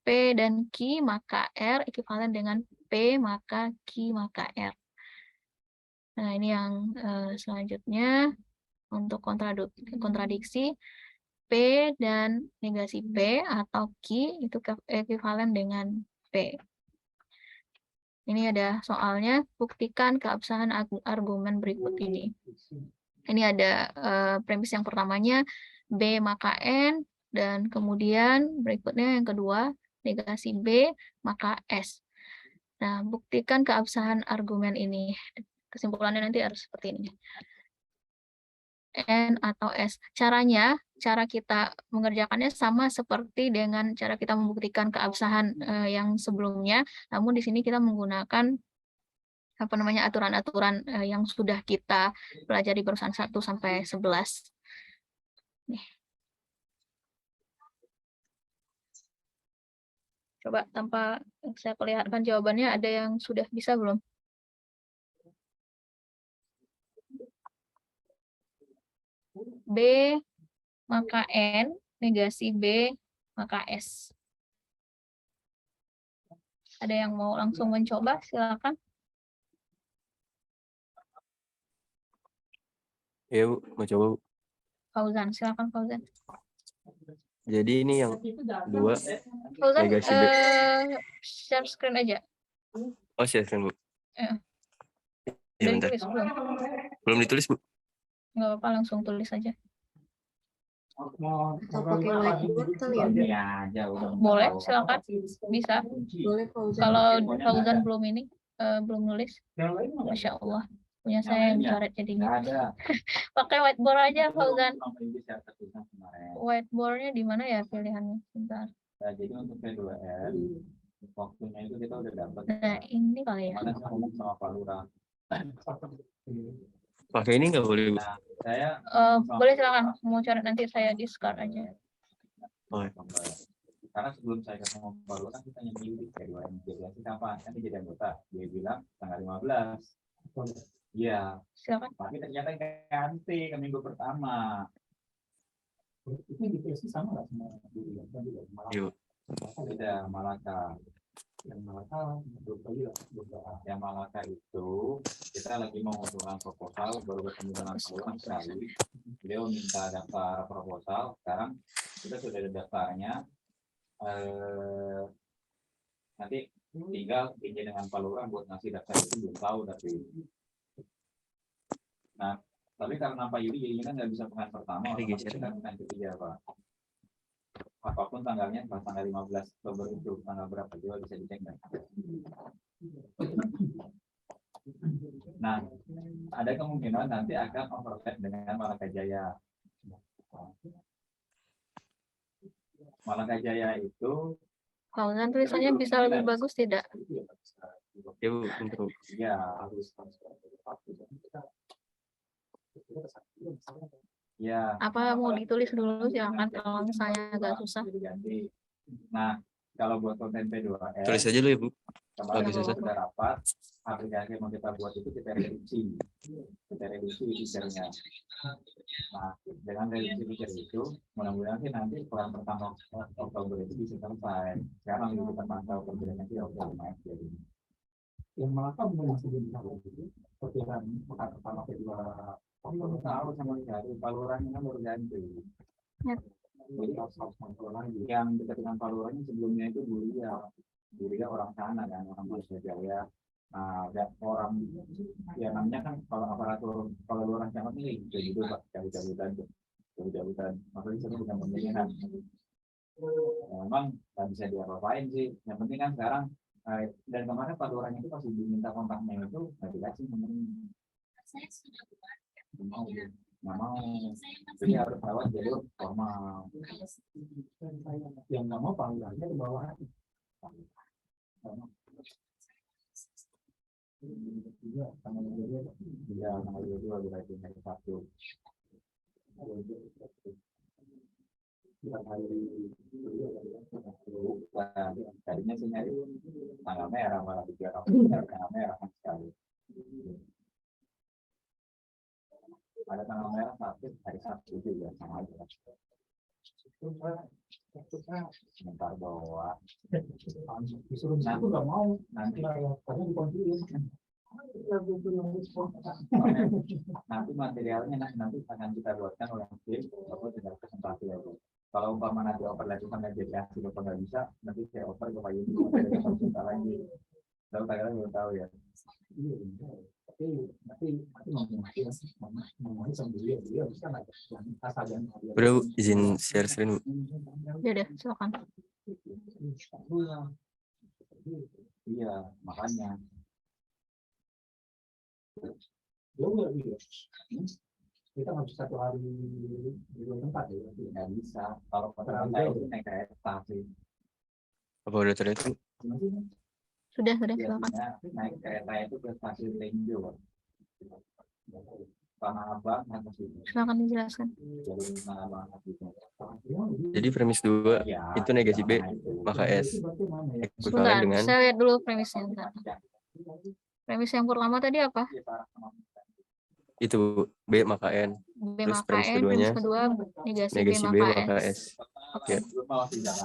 P dan Q maka R ekuivalen dengan P maka Q maka R. Nah, ini yang selanjutnya untuk kontradiksi P dan negasi P atau Q itu ekuivalen dengan P. Ini ada soalnya, buktikan keabsahan argumen berikut ini. Ini ada premis yang pertamanya B maka N, dan kemudian berikutnya yang kedua negasi B maka S. Nah, buktikan keabsahan argumen ini. Kesimpulannya nanti harus seperti ini. N atau S. Caranya, cara kita mengerjakannya sama seperti dengan cara kita membuktikan keabsahan yang sebelumnya, namun di sini kita menggunakan aturan-aturan yang sudah kita pelajari barusan 1 sampai 11. Nih. Coba tanpa saya perlihatkan jawabannya, ada yang sudah bisa belum? B maka N, negasi B maka S. Ada yang mau langsung mencoba? Silakan. Ya, Bu, mau coba, Bu. Fauzan, silakan Fauzan. Jadi ini yang dua Fauzan, negasi B. share screen aja. Oh, share screen, Bu. Ya, Ya, udah bentar. ditulis belum? Belum ditulis, Bu. Nggak apa-apa, langsung tulis aja. Atau pakai whiteboard kali ya? Boleh, silakan. Bisa. Boleh Fauzan. Kalau Fauzan belum ini, belum nulis. Masya Allah. Punya saya yang coret jadinya. Pakai whiteboard aja, Fauzan. Whiteboardnya di mana ya pilihannya? Bentar. Nah, jadi untuk P2N, waktunya itu kita udah dapat. Nah, ini kali ya. Mana sama Pak Lurah. Pakai ini nggak boleh, Bu? Nah, saya boleh silakan. Mau coret nanti saya discard aja. Oh, ya. karena sebelum saya ketemu Pak Lurah, kita nyemil P2N. Jadi kapan? Nanti jadi anggota. Dia bilang tanggal 15. Iya. Silakan. Tapi ternyata ganti ke minggu pertama. Itu di PSI sama nggak sama? Yuk. Beda Malaka. Yang Malaka itu kita lagi mau mengusulkan proposal, baru ketemu dengan Pak sekali. Beliau minta daftar proposal. Sekarang kita sudah ada daftarnya. Nanti tinggal izin dengan Pak Lurah buat ngasih daftar itu belum tahu tapi. Nah, tapi karena Pak Yudi jadinya kan nggak bisa pekan pertama, kita pekan ketiga Pak. Apapun Walaupun tanggalnya pas tanggal 15 Oktober itu tanggal berapa juga bisa dicek kan? Nah, ada kemungkinan nanti akan overlap dengan Malakajaya. Malakajaya itu Kalau kan tulisannya bisa lebih bagus tidak? Ya Bu, bentar, Bu. ya ya Apa mau ditulis dulu silakan kalau misalnya agak susah. diganti. Nah, kalau buat konten P2R Tulis aja dulu ya Bu. kemarin Agak susah. kita rapat aplikasi yang mau kita buat itu kita reduksi feature-nya. Nah, dengan reduksi feature itu mudah-mudahan sih nanti pelan pertama Oktober itu bisa selesai. Sekarang kita pantau perbedaannya di Oktober jadi yang malah masih bisa begitu perkiraan pekan pertama kedua Oktober tahu sama sekali Palurannya kan baru ganti. Ya. Jadi yang dekat dengan Palurannya sebelumnya itu Buria orang sana kan orang Malakajaya. Nah, ada orang ya namanya kan kalau aparatur kalau orang camat ini jadi itu Pak jauh-jauhan makanya itu bukan pemilihan. Memang nggak bisa diapa-apain sih. Yang penting kan sekarang dan kemarin Paluran itu pasti diminta kontaknya itu nggak dikasih nomornya. Nggak mau. Jadi harus lewat jalur formal. Yang nggak mau Palurannya di bawah. Iya, tanggal 22 berarti hari Sabtu. Tadinya sih nyari tanggal merah malah pikir tanggal merah kan sekali. Ada tanggal merah hari Sabtu juga sama aja. Sebentar bawa. Disuruh aku nggak mau. Nanti karena dikonfirmasi. Nanti materialnya nanti akan kita buatkan oleh tim, bapak tidak presentasi lagi. Kalau umpama nanti oper lagi sampai jadi hasil bapak nggak bisa, nanti saya oper ke Pak Yudi, kita lagi. Tahu kalian belum tahu ya. Tapi ngomongin sama dia bisa nggak? Asal jangan. Udah Bu, izin share screen Bu. Ya udah, silakan. Iya, makanya. Kita nggak bisa satu hari di dua tempat ya, nggak bisa. Kalau kita itu naik kereta sih. Apa udah terlihat? Sudah silakan. Naik kereta itu ke stasiun Lenjo. Tanah Abang atas itu. Silakan dijelaskan. Jalur Tanah Abang atas itu. Jadi premis 2 itu negasi B maka S Sebentar, ekuivalen dengan saya lihat dulu premisnya. Bentar. Premis yang pertama tadi apa? itu B maka N. B Terus maka premis N, keduanya premis kedua negasi negasi B maka S. S. Oke. Ya.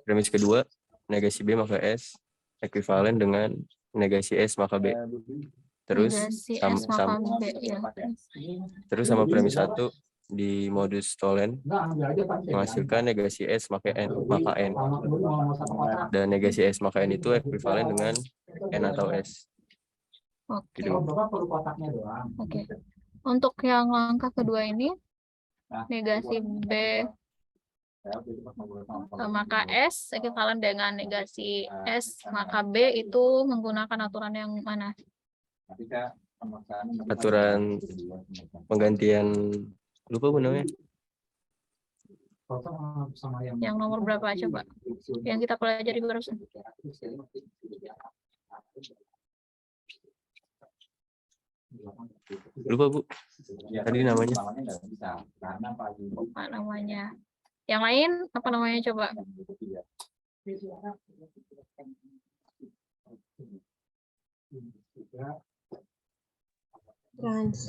Premis kedua negasi B maka S ekuivalen dengan negasi S maka B. Terus Negasi S maka B, ya. terus sama premis 1 di modus Tholen menghasilkan negasi S maka N dan negasi S maka N itu ekuivalen dengan N atau S. Oke. Gitu. Oke. Untuk yang langkah kedua ini negasi B maka S ekuivalen dengan negasi S maka B itu menggunakan aturan yang mana? Aturan penggantian lupa Bu namanya. Yang nomor berapa coba? Yang kita pelajari barusan. Lupa Bu. Tadi namanya. Apa namanya? Yang lain apa namanya coba? Trans.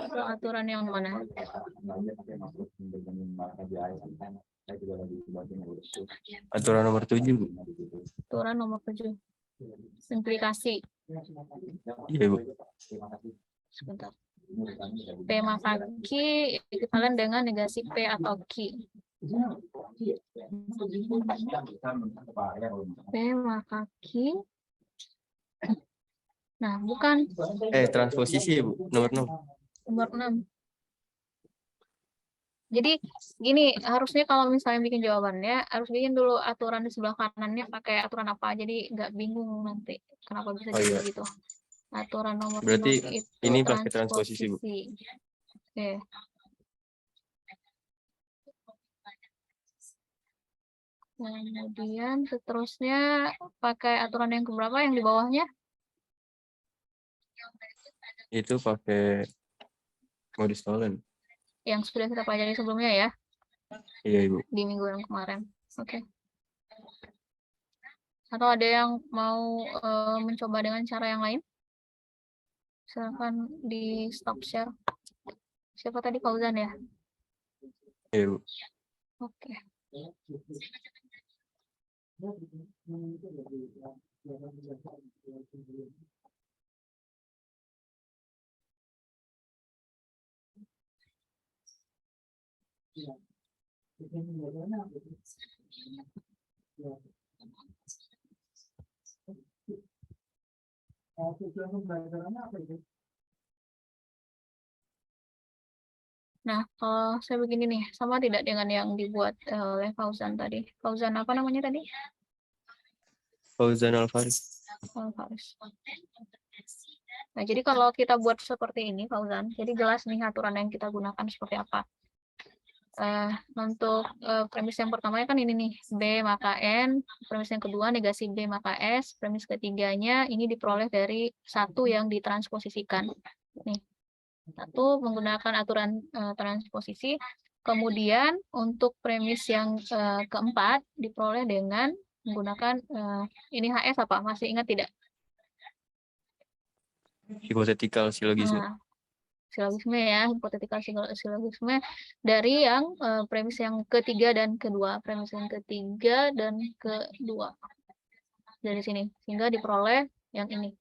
Aturan yang mana? Aturan nomor 7 Bu. Aturan nomor 7. Implikasi. Iya Bu. Sebentar. P maka Q ekuivalen dengan negasi P atau Q. P maka Q. Nah, bukan. Transposisi Bu, nomor 6. Nomor 6. Jadi gini, harusnya kalau misalnya bikin jawabannya, harus bikin dulu aturan di sebelah kanannya pakai aturan apa. Jadi nggak bingung nanti kenapa bisa Oh jadi iya, begitu. Aturan nomor 5 berarti itu ini pakai transposisi, Bu. Oke. Kemudian seterusnya pakai aturan yang keberapa yang di bawahnya? Itu pakai modus tollens. Yang sudah kita pelajari sebelumnya ya, Iya, Ibu. di minggu yang kemarin. Oke. Atau ada yang mau mencoba dengan cara yang lain? Silakan di stop share. Siapa tadi, Fauzan ya? Iya, Bu. Oke. Nah, kalau saya begini nih, sama tidak dengan yang dibuat oleh Fauzan tadi? Fauzan apa namanya tadi? Fauzan Alfaris. Alfaris. Nah, jadi kalau kita buat seperti ini, Fauzan, jadi jelas nih aturan yang kita gunakan seperti apa. Untuk premis yang pertama kan ini nih, B maka N, premis yang kedua negasi B maka S, premis ketiganya ini diperoleh dari satu yang ditransposisikan. Nih, satu menggunakan aturan transposisi, kemudian untuk premis yang keempat diperoleh dengan menggunakan ini HS apa? Masih ingat tidak? Hipothetical syllogism. Nah, silogisme ya, hipotetikal silogisme dari yang premis yang ketiga dan kedua, premis yang ketiga dan kedua dari sini, sehingga diperoleh yang ini.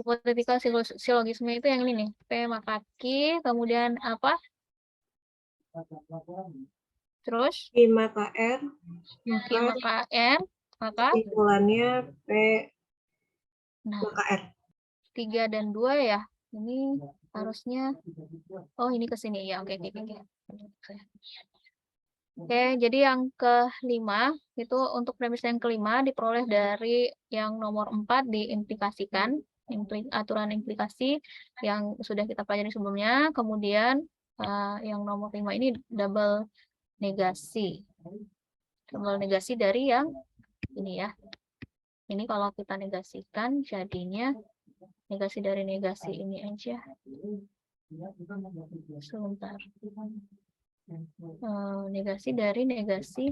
Hipotetikal silogisme itu yang ini nih, P maka Q, kemudian apa? Terus Q maka R, Q maka M, maka kesimpulannya P nah, maka R. 3 dan 2 ya. Ini harusnya, oh ini ke sini ya, oke. Oke, jadi yang kelima itu untuk premis yang kelima diperoleh dari yang nomor 4 diimplikasikan, aturan implikasi yang sudah kita pelajari sebelumnya. Kemudian yang nomor 5 ini double negasi. Double negasi dari yang ini ya. Ini kalau kita negasikan jadinya negasi dari negasi ini aja. Sebentar. Negasi dari negasi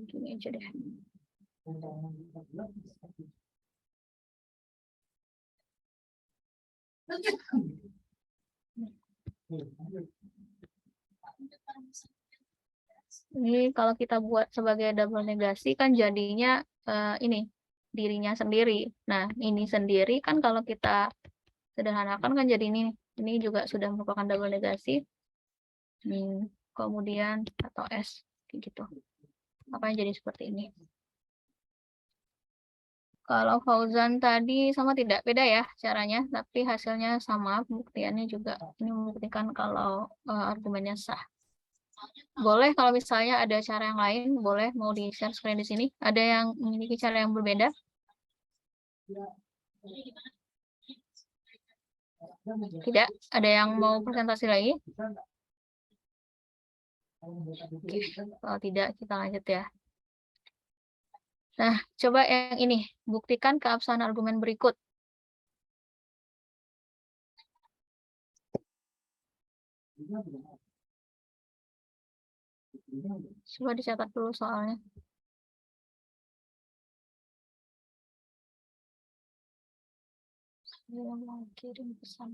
gini aja deh. Ini kalau kita buat sebagai double negasi kan jadinya ini dirinya sendiri. Nah, ini sendiri kan kalau kita sederhanakan kan jadi ini juga sudah merupakan double negasi. Kemudian atau S gitu. Apa yang jadi seperti ini? Kalau Fauzan tadi sama tidak beda ya caranya, tapi hasilnya sama, pembuktiannya juga ini membuktikan kalau argumennya sah. Boleh kalau misalnya ada cara yang lain, boleh mau di share screen di sini. Ada yang memiliki cara yang berbeda? Tidak? Ada yang mau presentasi lagi? Oke, kalau tidak kita lanjut ya. Nah, coba yang ini, buktikan keabsahan argumen berikut. Coba dicatat dulu soalnya. Saya mau kirim pesan.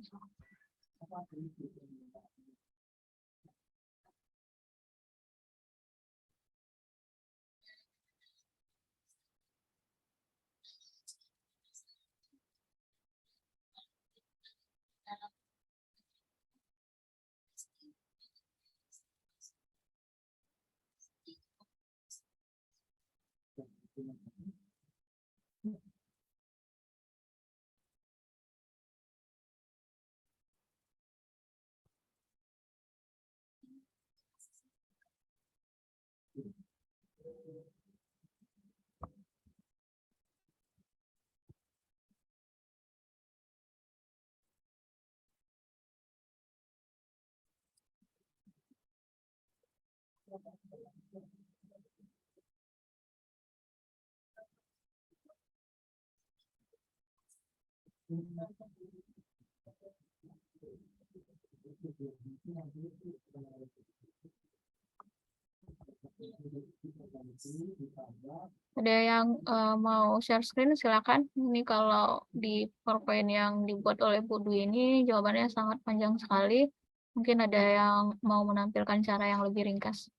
Ada yang mau share screen, silakan. Ini kalau di PowerPoint yang dibuat oleh Bu Dwi ini jawabannya sangat panjang sekali. Mungkin ada yang mau menampilkan cara yang lebih ringkas.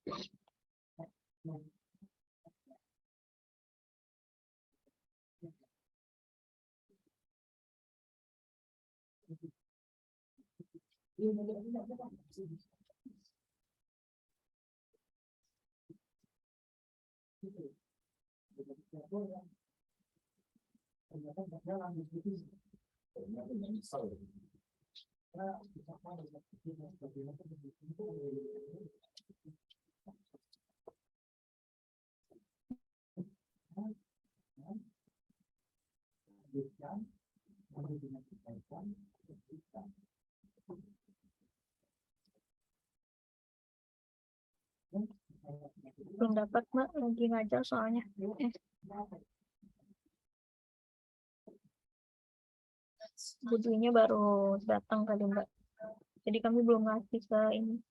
Belum dapat, Mbak, lagi ngajar soalnya. Bu Dwi-nya baru datang kali, Mbak. Jadi kami belum ngasih ke ini,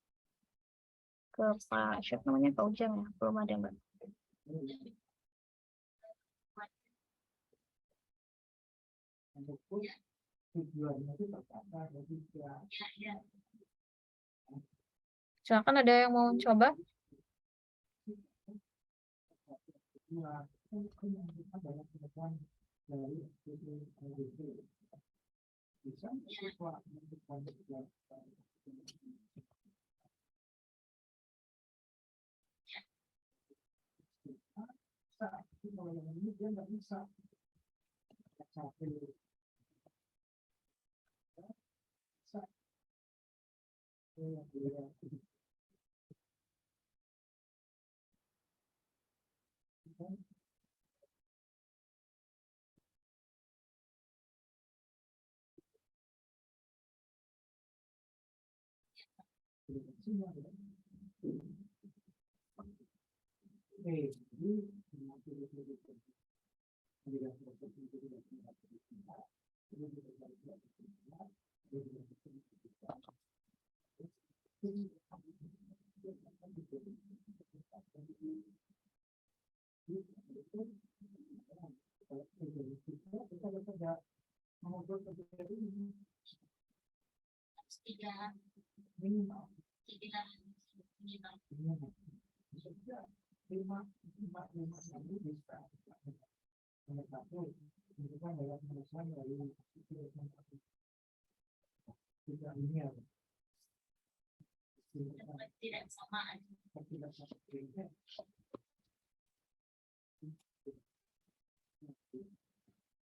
ke Pak, siapa namanya, Pak Ujang ya, belum ada, Mbak. Silakan, ada yang mau coba?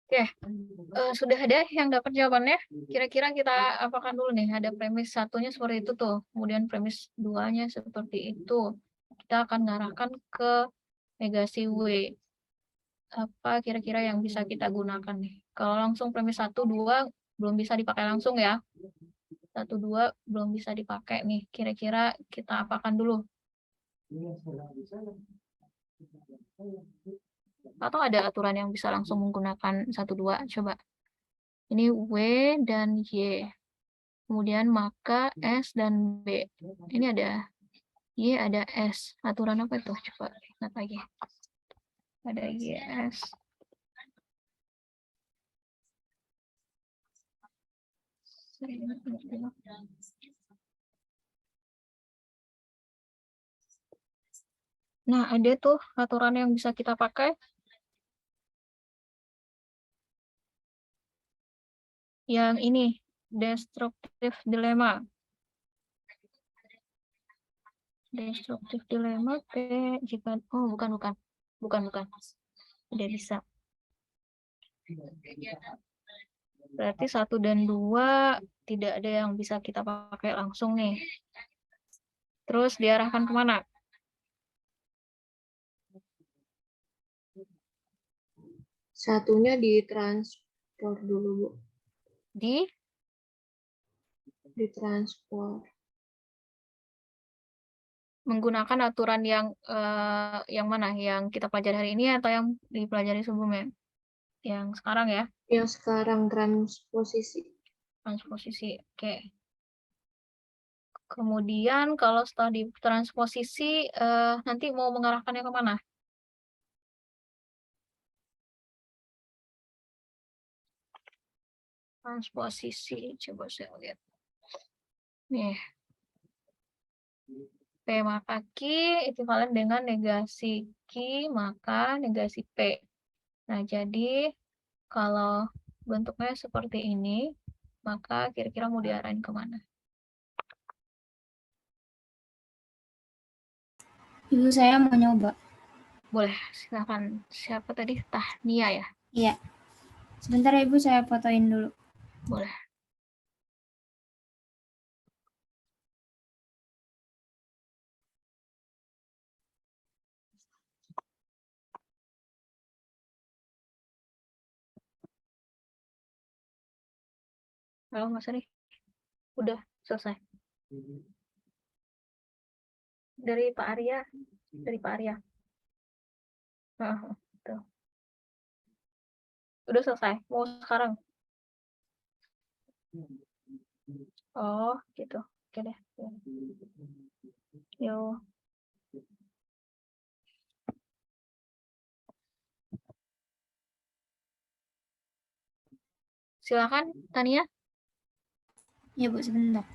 Oke, sudah ada yang dapat jawabannya? Kira-kira kita apakan dulu nih, ada premis satunya seperti itu tuh, kemudian premis duanya seperti itu. Kita akan ngarahkan ke negasi W. Apa kira-kira yang bisa kita gunakan nih? Kalau langsung premis 1, 2 belum bisa dipakai langsung ya. 1, 2 belum bisa dipakai nih. Kira-kira kita apakan dulu? Atau ada aturan yang bisa langsung menggunakan 1, 2? Coba. Ini W dan Y. Kemudian maka S dan B. Ini ada Y, ada S. Aturan apa itu? Coba ingat lagi. Ada Y, S. Nah, ada tuh aturan yang bisa kita pakai. Yang ini, destructive dilemma. Destructive dilemma, jika, oh bukan. Tidak bisa. Berarti 1 dan 2 tidak ada yang bisa kita pakai langsung nih. Terus diarahkan kemana? Satunya ditransfer dulu, Bu. Ditransfer. Menggunakan aturan yang mana? Yang kita pelajari hari ini atau yang dipelajari sebelumnya? Yang sekarang ya? Yang sekarang transposisi. Transposisi. Oke. Kemudian kalau setelah ditransposisi nanti mau mengarahkannya kemana? Transposisi, coba saya lihat. Nih. P maka Q ekivalen dengan negasi Q maka negasi P. Nah, jadi kalau bentuknya seperti ini, maka kira-kira mau diarahin kemana? Ibu, saya mau nyoba. Boleh, silakan. Siapa tadi? Tahnia ya? Iya. Sebentar ya, Ibu, saya fotoin dulu. Boleh. Halo, Mas Ari. Udah selesai. Dari Pak Arya. Dari Pak Arya. Tuh. Udah selesai. Mau sekarang? Oh, gitu. Oke deh. Yo. Silakan, Tania. Ya, Bu, sebentar.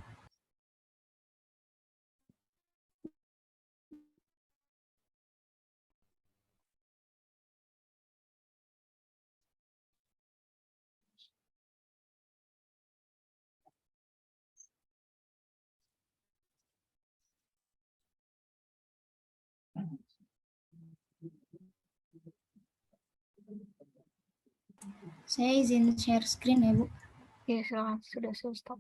Saya izin share screen ya, Bu. Ya, silakan. Sudah stop.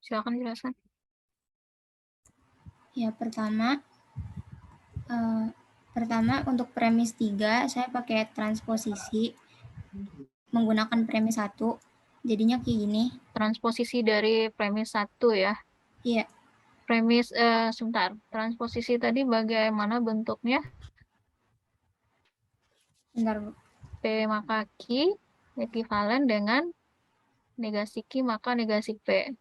Silakan jelaskan. Ya, pertama untuk premis 3 saya pakai transposisi menggunakan premis 1. Jadinya kayak gini. Transposisi dari premis 1 ya. Iya. Premis sebentar. Transposisi tadi bagaimana bentuknya? Bentar, Bu. P maka Q ekivalen dengan negasi Q maka negasi P.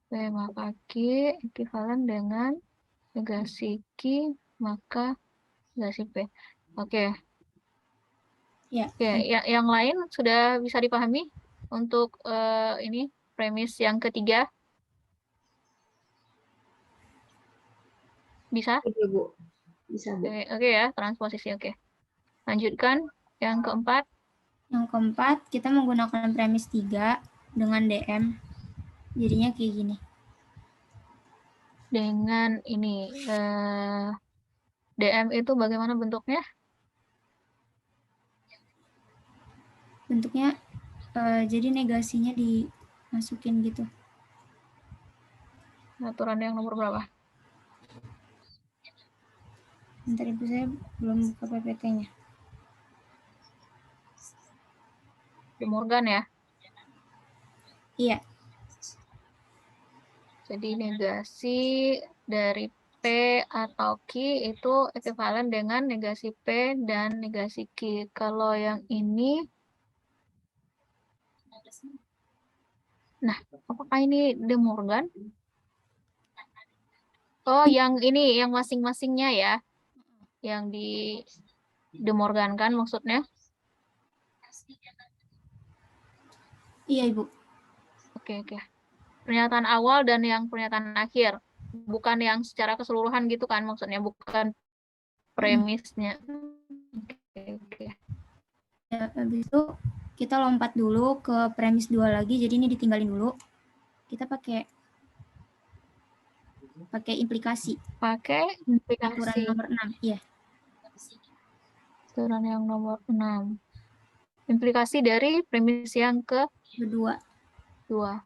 P maka Q ekivalen dengan negasi Q maka negasi P. Oke. Ya. Oke, yang lain sudah bisa dipahami untuk ini premis yang ketiga? Bisa? Oke, Bu. Bisa, Bu. Oke ya, transposisi. Oke. Lanjutkan yang keempat. Yang keempat, kita menggunakan premis 3 dengan DM. Jadinya kayak gini. Dengan ini DM itu bagaimana bentuknya? Bentuknya jadi negasinya dimasukin gitu. Aturan yang nomor berapa? Bentar, Ibu, saya belum buka PPT-nya. De Morgan ya? Iya. Jadi negasi dari P atau Q itu ekivalen dengan negasi P dan negasi Q. Kalau yang ini, nah, apakah ini De Morgan? Oh, yang ini, yang masing-masingnya ya? Yang di De Morgan kan maksudnya? Iya, Ibu. Oke. Pernyataan awal dan yang pernyataan akhir. Bukan yang secara keseluruhan gitu kan maksudnya. Bukan premisnya. Oke. Ya, habis itu kita lompat dulu ke premis 2 lagi, jadi ini ditinggalin dulu. Kita pakai implikasi. Pakai Aturan implikasi. nomor 6. Iya. Aturan yang nomor 6. Implikasi dari premis yang Kedua. 2.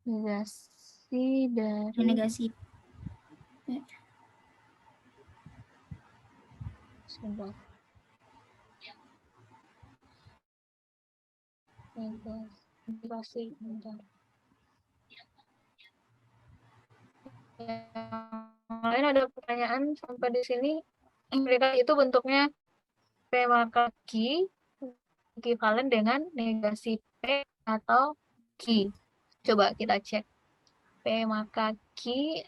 Negasi dari Negasi. sebentar. Implikasi, bentar. Yang lain ada pertanyaan sampai di sini? Implikasi itu bentuknya P maka Q ekivalen dengan negasi P atau Q. Coba kita cek. P maka Q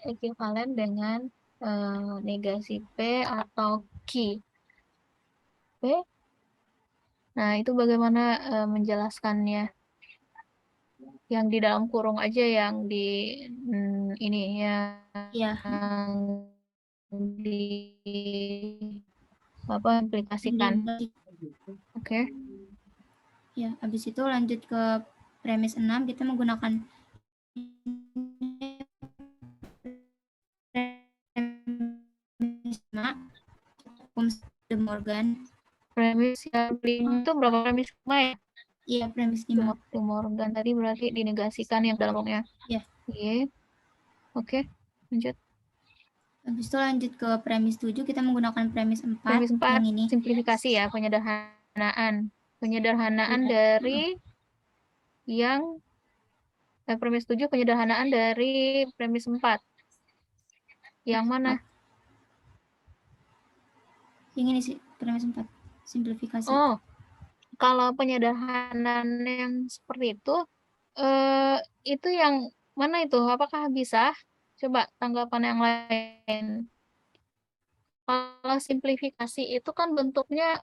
ekivalen dengan negasi P atau Q. P. Nah, itu bagaimana menjelaskannya? Yang di dalam kurung aja, yang di ini Iya. yang di apa implikasikan. Oke. Ya, habis itu lanjut ke premis 6, kita menggunakan premis 5, De Morgan. Premis yang itu berapa premis 5 ya? Iya, premis 5. De Morgan tadi berarti dinegasikan yang dalamnya. Iya. Iya. Oke, lanjut. Habis itu lanjut ke premis 7, kita menggunakan premis 4. Premis 4, yang ini. simplifikasi ya, penyederhanaan. Penyederhanaan dari yang premis 7, penyederhanaan dari premis 4. Yang mana? Yang ini sih, premis 4. Simplifikasi. Oh, kalau penyederhanaan yang seperti itu yang mana itu? Apakah bisa? Coba tanggapan yang lain. Kalau simplifikasi itu kan bentuknya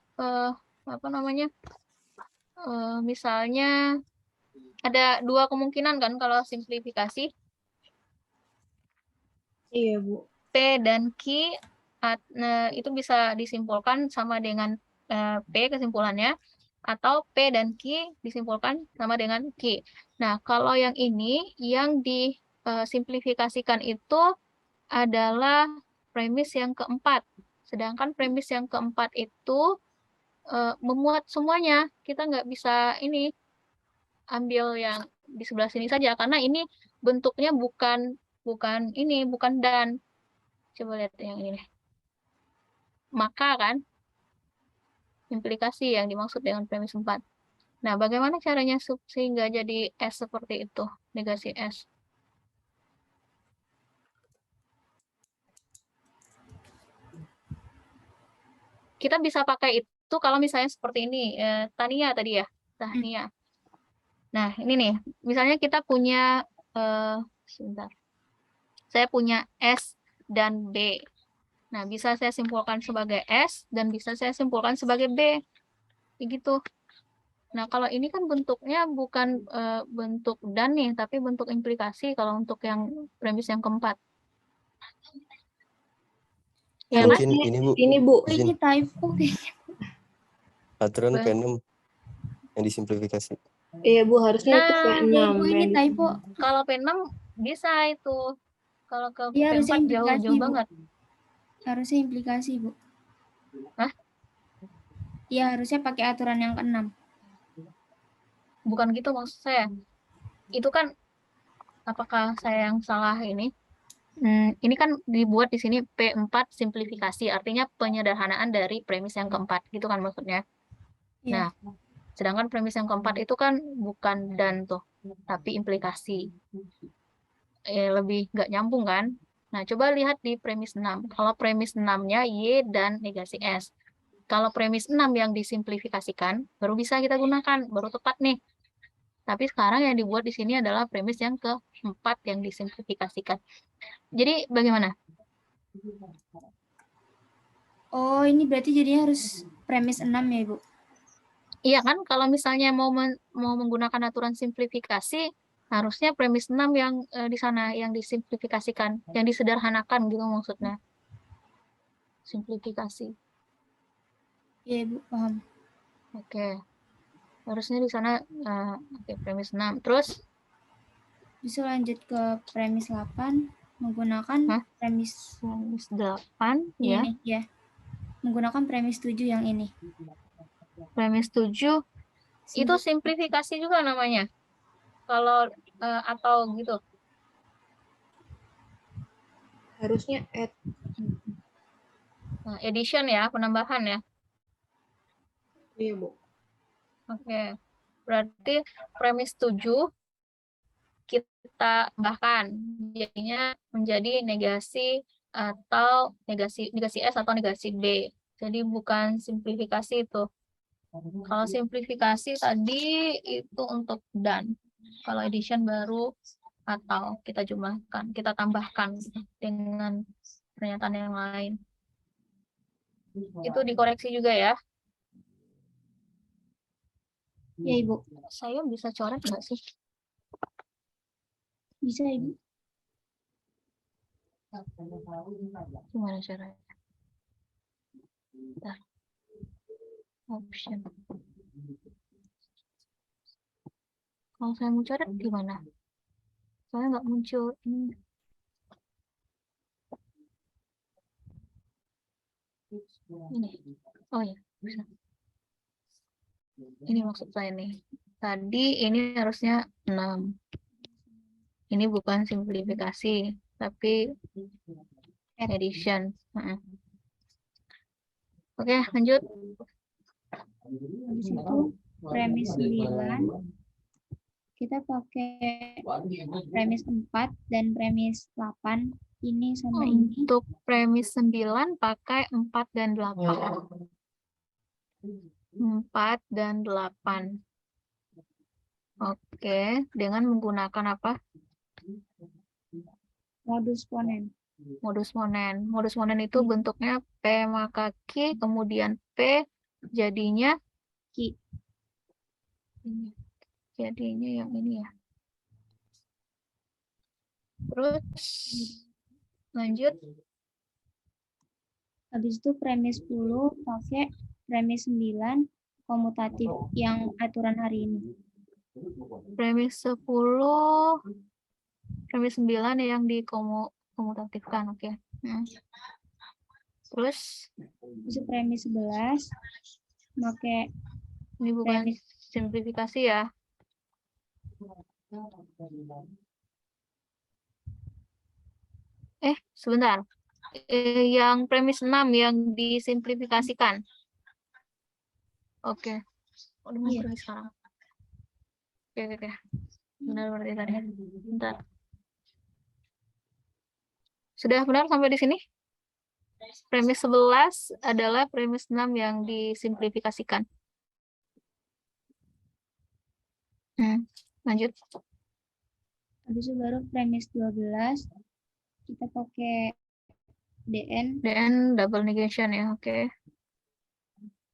apa namanya? Misalnya ada 2 kemungkinan kan kalau simplifikasi. Iya, Bu. P dan Q itu bisa disimpulkan sama dengan P kesimpulannya, atau P dan Q disimpulkan sama dengan Q. Nah, kalau yang ini yang disimplifikasikan itu adalah premis yang keempat. Sedangkan premis yang keempat itu memuat semuanya. Kita nggak bisa ini ambil yang di sebelah sini saja, karena ini bentuknya bukan dan. Coba lihat yang ini nih. Maka kan implikasi yang dimaksud dengan premis 4. Nah, bagaimana caranya sehingga jadi S seperti itu, negasi S? Kita bisa pakai itu kalau misalnya seperti ini, Tania tadi ya, Tania. Nah, ini nih, misalnya kita punya, sebentar. Saya punya S dan B. Nah, bisa saya simpulkan sebagai S dan bisa saya simpulkan sebagai B. Begitu. Nah, kalau ini kan bentuknya bukan bentuk dan nih, tapi bentuk implikasi kalau untuk yang premis yang keempat. Ya, mungkin ini Bu. Ini Bu. Ini typo. Aturan P6 yang disimplifikasi. Iya Bu, harusnya itu P6. Bu, ini typo. Kalau P6 bisa itu. Kalau ke Iya, harusnya P4 implikasi, jauh Bu. banget. Harusnya implikasi, Bu. Hah? Iya, harusnya pakai aturan yang ke-6. Bukan gitu maksud saya. Itu kan, apakah saya yang salah ini? Ini kan dibuat di sini P4 simplifikasi, artinya penyederhanaan dari premis yang keempat, gitu kan maksudnya. Iya. Nah, sedangkan premis yang keempat itu kan bukan dan tuh, tapi implikasi. Lebih nggak nyambung kan? Nah, coba lihat di premis 6. Kalau premis 6-nya Y dan negasi S. Kalau premis 6 yang disimplifikasikan, baru bisa kita gunakan, baru tepat nih. Tapi sekarang yang dibuat di sini adalah premis yang keempat yang disimplifikasikan. Jadi bagaimana? Oh, ini berarti jadinya harus premis 6 ya, Ibu? Iya kan, kalau misalnya mau menggunakan aturan simplifikasi, harusnya premis 6 yang di sana, yang disimplifikasikan, yang disederhanakan gitu maksudnya. simplifikasi. Iya, Ibu, paham. Oke. Harusnya di sana oke, premis 6. Terus Bisa lanjut ke premis 8 menggunakan premis premis 8 ini ya. nih, ya. Menggunakan premis 7 yang ini. Premis 7 itu simplifikasi juga namanya. Kalau atau gitu. Harusnya add. Nah, addition ya, penambahan ya. Iya, Bu. Oke. Berarti premis 7 kita tambahkan. Jadinya menjadi negasi atau negasi S atau negasi B. Jadi bukan simplifikasi itu. Kalau simplifikasi tadi itu untuk dan. Kalau addition baru atau kita jumlahkan, kita tambahkan dengan pernyataan yang lain. Itu dikoreksi juga ya. Ya, Ibu. Saya bisa coret nggak sih? Bisa, Ibu. Gimana caranya? Bentar. Option. Kalau saya mau coret gimana? Soalnya nggak muncul ini. Ini. Oh ya, bisa. Ini maksud saya nih. Tadi ini harusnya 6. Ini bukan simplifikasi, tapi addition. Oke, lanjut. Habis itu premis 9 kita pakai premis 4 dan premis 8 ini sama ini. Untuk premis 9 pakai 4 dan 8. 4 dan 8. Oke, dengan menggunakan apa? Modus ponen. Modus monen. Modus monen itu bentuknya P maka Q, kemudian P jadinya Q. Jadinya yang ini ya. Terus lanjut. Habis itu premis 10 pakai premis 9 komutatif yang aturan hari ini. Premis 10, premis 9 yang dikomutatifkan, oke. Terus Itu premis 11 pakai ini bukan premis simplifikasi ya. Sebentar. Yang premis 6 yang disimplifikasikan. Oke. Udah mau pergi sekarang. Oke. Benar berarti tadi. Bentar. Sudah benar sampai di sini? Premis 11 adalah premis 6 yang disimplifikasikan. Lanjut. Habis itu baru premis 12 kita pakai DN. DN double negation ya, oke.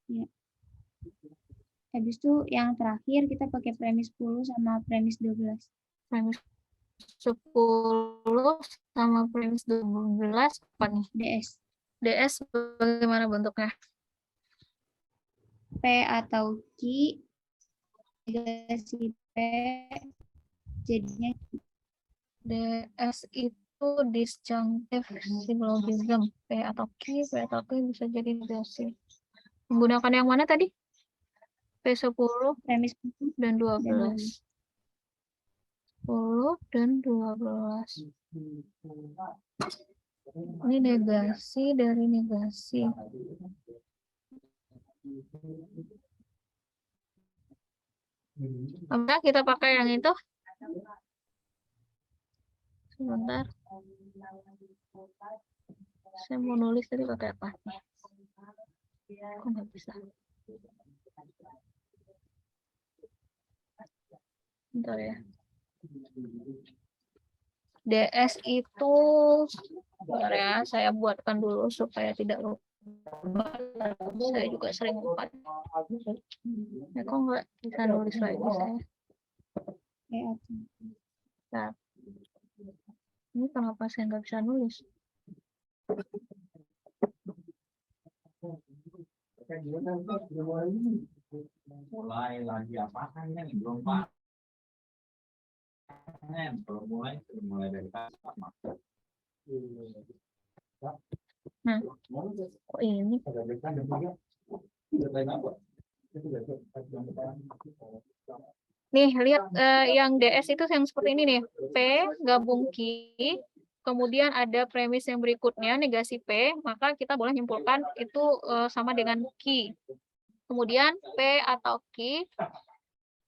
Ya. Habis itu yang terakhir kita pakai premis 10 sama premis 12. Premis 10 sama premis 12 apa nih? DS. DS bagaimana bentuknya? P atau Q negasi P jadinya DS itu disjunctive syllogism. P atau Q bisa jadi negasi. Menggunakan yang mana tadi? P10 premis dan 12. 10 dan 12. Ini negasi dari negasi. Apakah kita pakai yang itu? Sebentar. Saya mau nulis tadi pakai apa? Kok nggak bisa? Bentar ya. DS itu, bentar ya, saya buatkan dulu supaya tidak lupa. Saya juga sering lupa. Ya, kok nggak bisa nulis lagi saya? Nah, ini kenapa saya nggak bisa nulis? Mulai lagi apaan nih? Belum panen. Kalau mulai dari kasar. Nah, kok ini? Nih, lihat yang DS itu yang seperti ini nih. P gabung Q, kemudian ada premis yang berikutnya, negasi P, maka kita boleh nyimpulkan itu sama dengan Q. Kemudian P atau Q,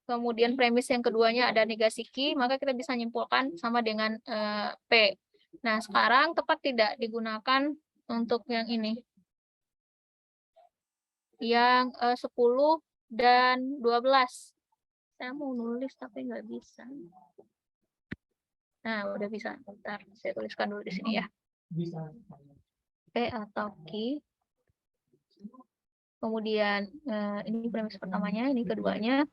kemudian premis yang keduanya ada negasi Q, maka kita bisa nyimpulkan sama dengan P. Nah, sekarang tepat tidak digunakan untuk yang ini. Yang 10 dan 12. Saya mau nulis tapi nggak bisa. Nah, udah bisa. Bentar, saya tuliskan dulu di sini ya. P atau Q. Kemudian ini premis pertamanya, ini keduanya.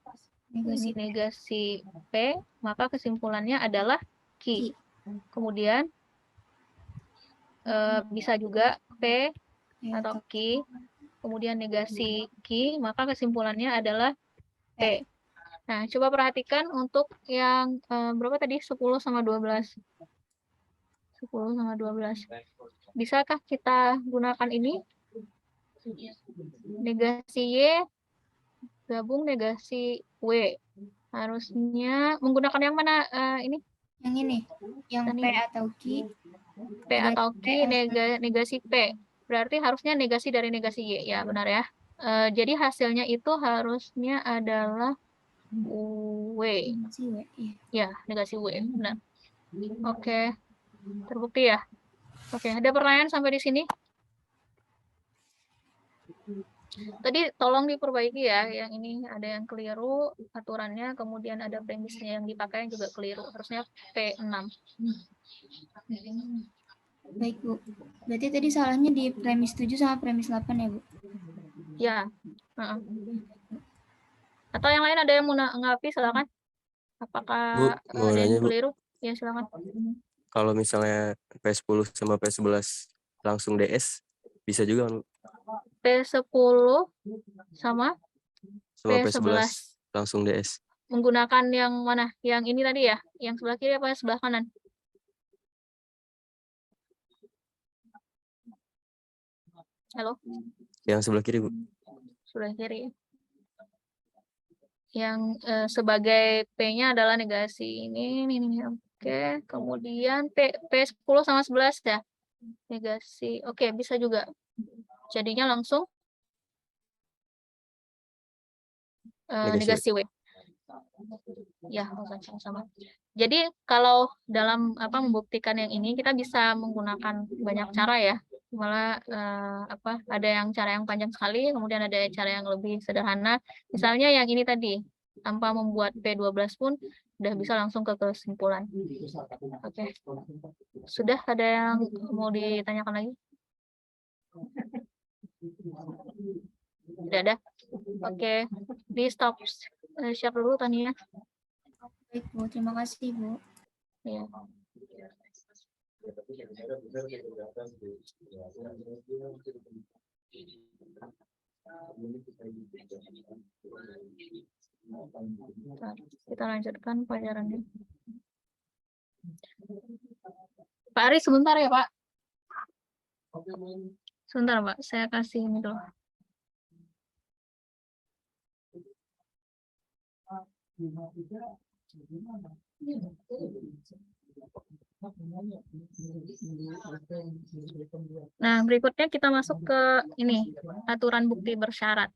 Ini negasi P, maka kesimpulannya adalah Q. Kemudian bisa juga P atau Q, kemudian negasi Q, maka kesimpulannya adalah P. Nah, coba perhatikan untuk yang berapa tadi? 10 sama 12. 10 sama 12. Bisakah kita gunakan ini? Negasi Y gabung negasi W. Harusnya menggunakan yang mana ini? Yang ini, yang Tadi. P atau Q. P atau Q negasi P. Berarti harusnya negasi dari negasi Y. Ya, benar ya. Jadi hasilnya itu harusnya adalah W. Ya, negasi W. Benar. Oke. Terbukti ya? Oke, ada pertanyaan sampai di sini? Tadi tolong diperbaiki ya, yang ini ada yang keliru aturannya, kemudian ada premisnya yang dipakai juga keliru. Harusnya P6. Baik, Bu. Berarti tadi salahnya di premis 7 sama premis 8 ya, Bu? Ya. Atau yang lain ada yang mau ngelapi, silakan. Apakah Bu, ada yang Bu. keliru? Ya, silakan. Kalau misalnya P10 sama P11 langsung DS, bisa juga kan? P10 sama P11 langsung DS. Menggunakan yang mana? Yang ini tadi ya? Yang sebelah kiri apa sebelah kanan? Halo? Yang sebelah kiri, Bu. Sebelah kiri. Yang sebagai P-nya adalah negasi ini. Oke, kemudian P10 sama 11 ya? Negasi. Oke, bisa juga. Jadinya langsung negasi W. Ya, sama-sama. Jadi kalau dalam membuktikan yang ini kita bisa menggunakan banyak cara ya. Malah ada yang cara yang panjang sekali, kemudian ada cara yang lebih sederhana. Misalnya yang ini tadi, tanpa membuat P12 pun udah bisa langsung ke kesimpulan. Oke. Sudah ada yang mau ditanyakan lagi? Tidak ada. Oke. Di stop share dulu Tania. Baik, Bu. Terima kasih, Bu. Ya. Kita lanjutkan pelajarannya. Pak Ari, sebentar ya, Pak. Sebentar, Pak. Saya kasih ini dulu. Nah, berikutnya kita masuk ke ini, aturan bukti bersyarat.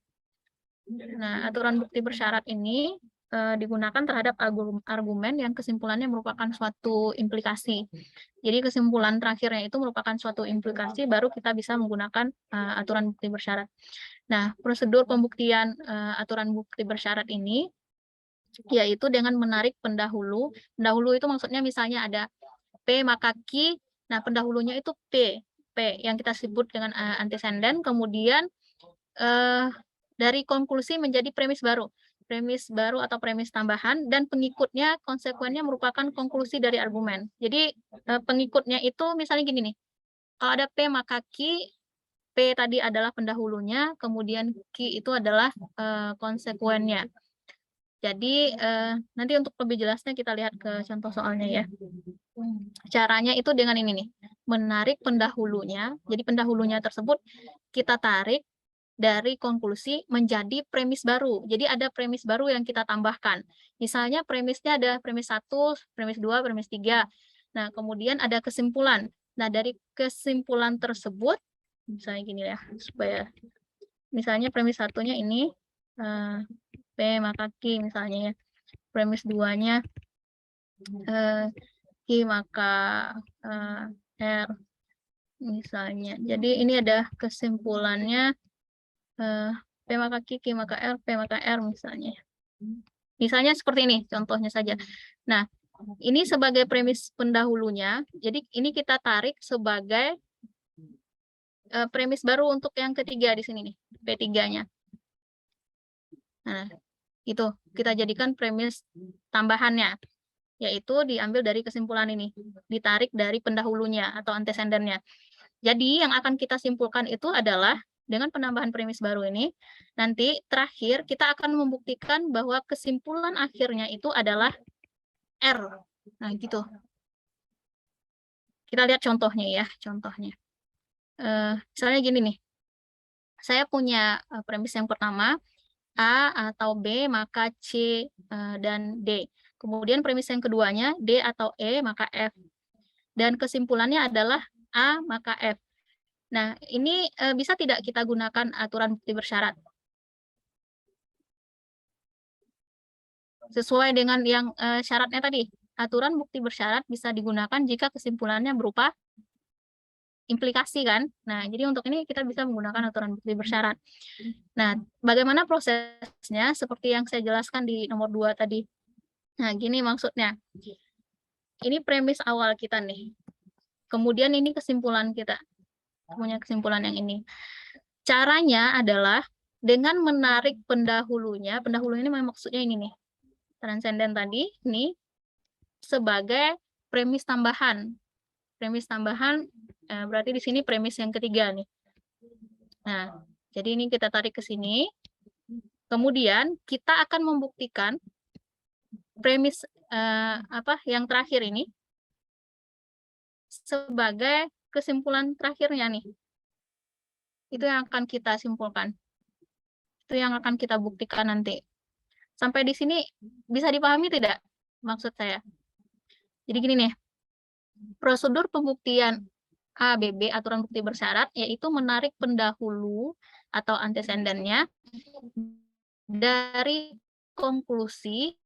Nah, aturan bukti bersyarat ini digunakan terhadap argumen yang kesimpulannya merupakan suatu implikasi. Jadi kesimpulan terakhirnya itu merupakan suatu implikasi, baru kita bisa menggunakan aturan bukti bersyarat. Nah, prosedur pembuktian aturan bukti bersyarat ini yaitu dengan menarik pendahulu. Pendahulu itu maksudnya misalnya ada P maka Q, nah pendahulunya itu P yang kita sebut dengan antecedent, kemudian dari konklusi menjadi premis baru atau premis tambahan, dan pengikutnya konsekuennya merupakan konklusi dari argumen. Jadi pengikutnya itu misalnya gini nih, kalau ada P maka Q, P tadi adalah pendahulunya, kemudian Q itu adalah konsekuennya. Jadi nanti untuk lebih jelasnya kita lihat ke contoh soalnya ya. Caranya itu dengan ini nih, menarik pendahulunya. Jadi pendahulunya tersebut kita tarik dari konklusi menjadi premis baru. Jadi ada premis baru yang kita tambahkan. Misalnya premisnya ada premis 1, premis 2, premis 3. Nah, kemudian ada kesimpulan. Nah, dari kesimpulan tersebut, misalnya gini ya, supaya misalnya premis satunya ini P maka Q misalnya ya. Premis 2-nya Q maka R misalnya. Jadi ini ada kesimpulannya P maka Q, Q maka R, P maka R misalnya. Misalnya seperti ini contohnya saja. Nah, ini sebagai premis pendahulunya. Jadi ini kita tarik sebagai premis baru untuk yang ketiga di sini nih, P3-nya. Nah, itu kita jadikan premis tambahannya, yaitu diambil dari kesimpulan ini, ditarik dari pendahulunya atau antecedennya. Jadi yang akan kita simpulkan itu adalah dengan penambahan premis baru ini, nanti terakhir kita akan membuktikan bahwa kesimpulan akhirnya itu adalah R. Nah, gitu. Kita lihat contohnya ya, contohnya. Misalnya gini nih, saya punya premis yang pertama, A atau B, maka C dan D. Kemudian premis yang keduanya, D atau E, maka F. Dan kesimpulannya adalah A, maka F. Nah, ini bisa tidak kita gunakan aturan bukti bersyarat? Sesuai dengan yang syaratnya tadi. Aturan bukti bersyarat bisa digunakan jika kesimpulannya berupa implikasi kan. Nah, jadi untuk ini kita bisa menggunakan aturan bukti bersyarat. Nah, bagaimana prosesnya? Seperti yang saya jelaskan di nomor 2 tadi. Nah, gini maksudnya. Ini premis awal kita nih. Kemudian ini kesimpulan kita. Punya kesimpulan yang ini. Caranya adalah dengan menarik pendahulunya. Pendahulu ini maksudnya ini nih. Transenden tadi, ini sebagai premis tambahan. Premis tambahan berarti di sini premis yang ketiga nih. Nah, jadi ini kita tarik ke sini. Kemudian kita akan membuktikan premis yang terakhir ini sebagai kesimpulan terakhirnya nih. Itu yang akan kita simpulkan. Itu yang akan kita buktikan nanti. Sampai di sini bisa dipahami tidak maksud saya? Jadi gini nih. Prosedur pembuktian ABB aturan bukti bersyarat yaitu menarik pendahulu atau antecedennya dari konklusinya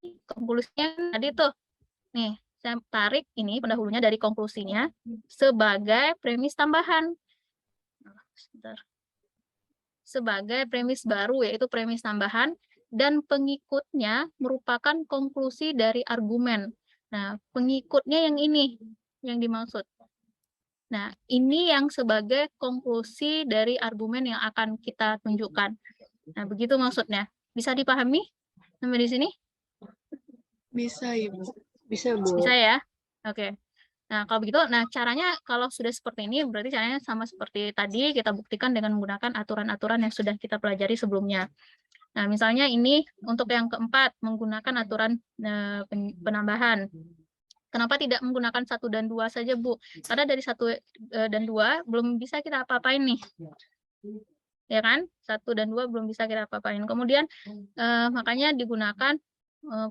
tadi tuh nih saya tarik ini pendahulunya dari konklusinya sebagai premis tambahan sebagai premis baru yaitu premis tambahan dan pengikutnya merupakan konklusi dari argumen. Nah, pengikutnya yang ini yang dimaksud. Nah, ini yang sebagai konklusi dari argumen yang akan kita tunjukkan. Nah, begitu maksudnya. Bisa dipahami sampai di sini? Bisa, Ibu. Bisa, Bu. Bisa ya? Oke. Nah, kalau begitu, caranya kalau sudah seperti ini, berarti caranya sama seperti tadi, kita buktikan dengan menggunakan aturan-aturan yang sudah kita pelajari sebelumnya. Nah, misalnya ini untuk yang keempat, menggunakan aturan penambahan. Kenapa tidak menggunakan 1 dan 2 saja, Bu? Karena dari 1 dan 2 belum bisa kita apa-apain nih. Ya kan? 1 dan 2 belum bisa kita apa-apain. Kemudian makanya digunakan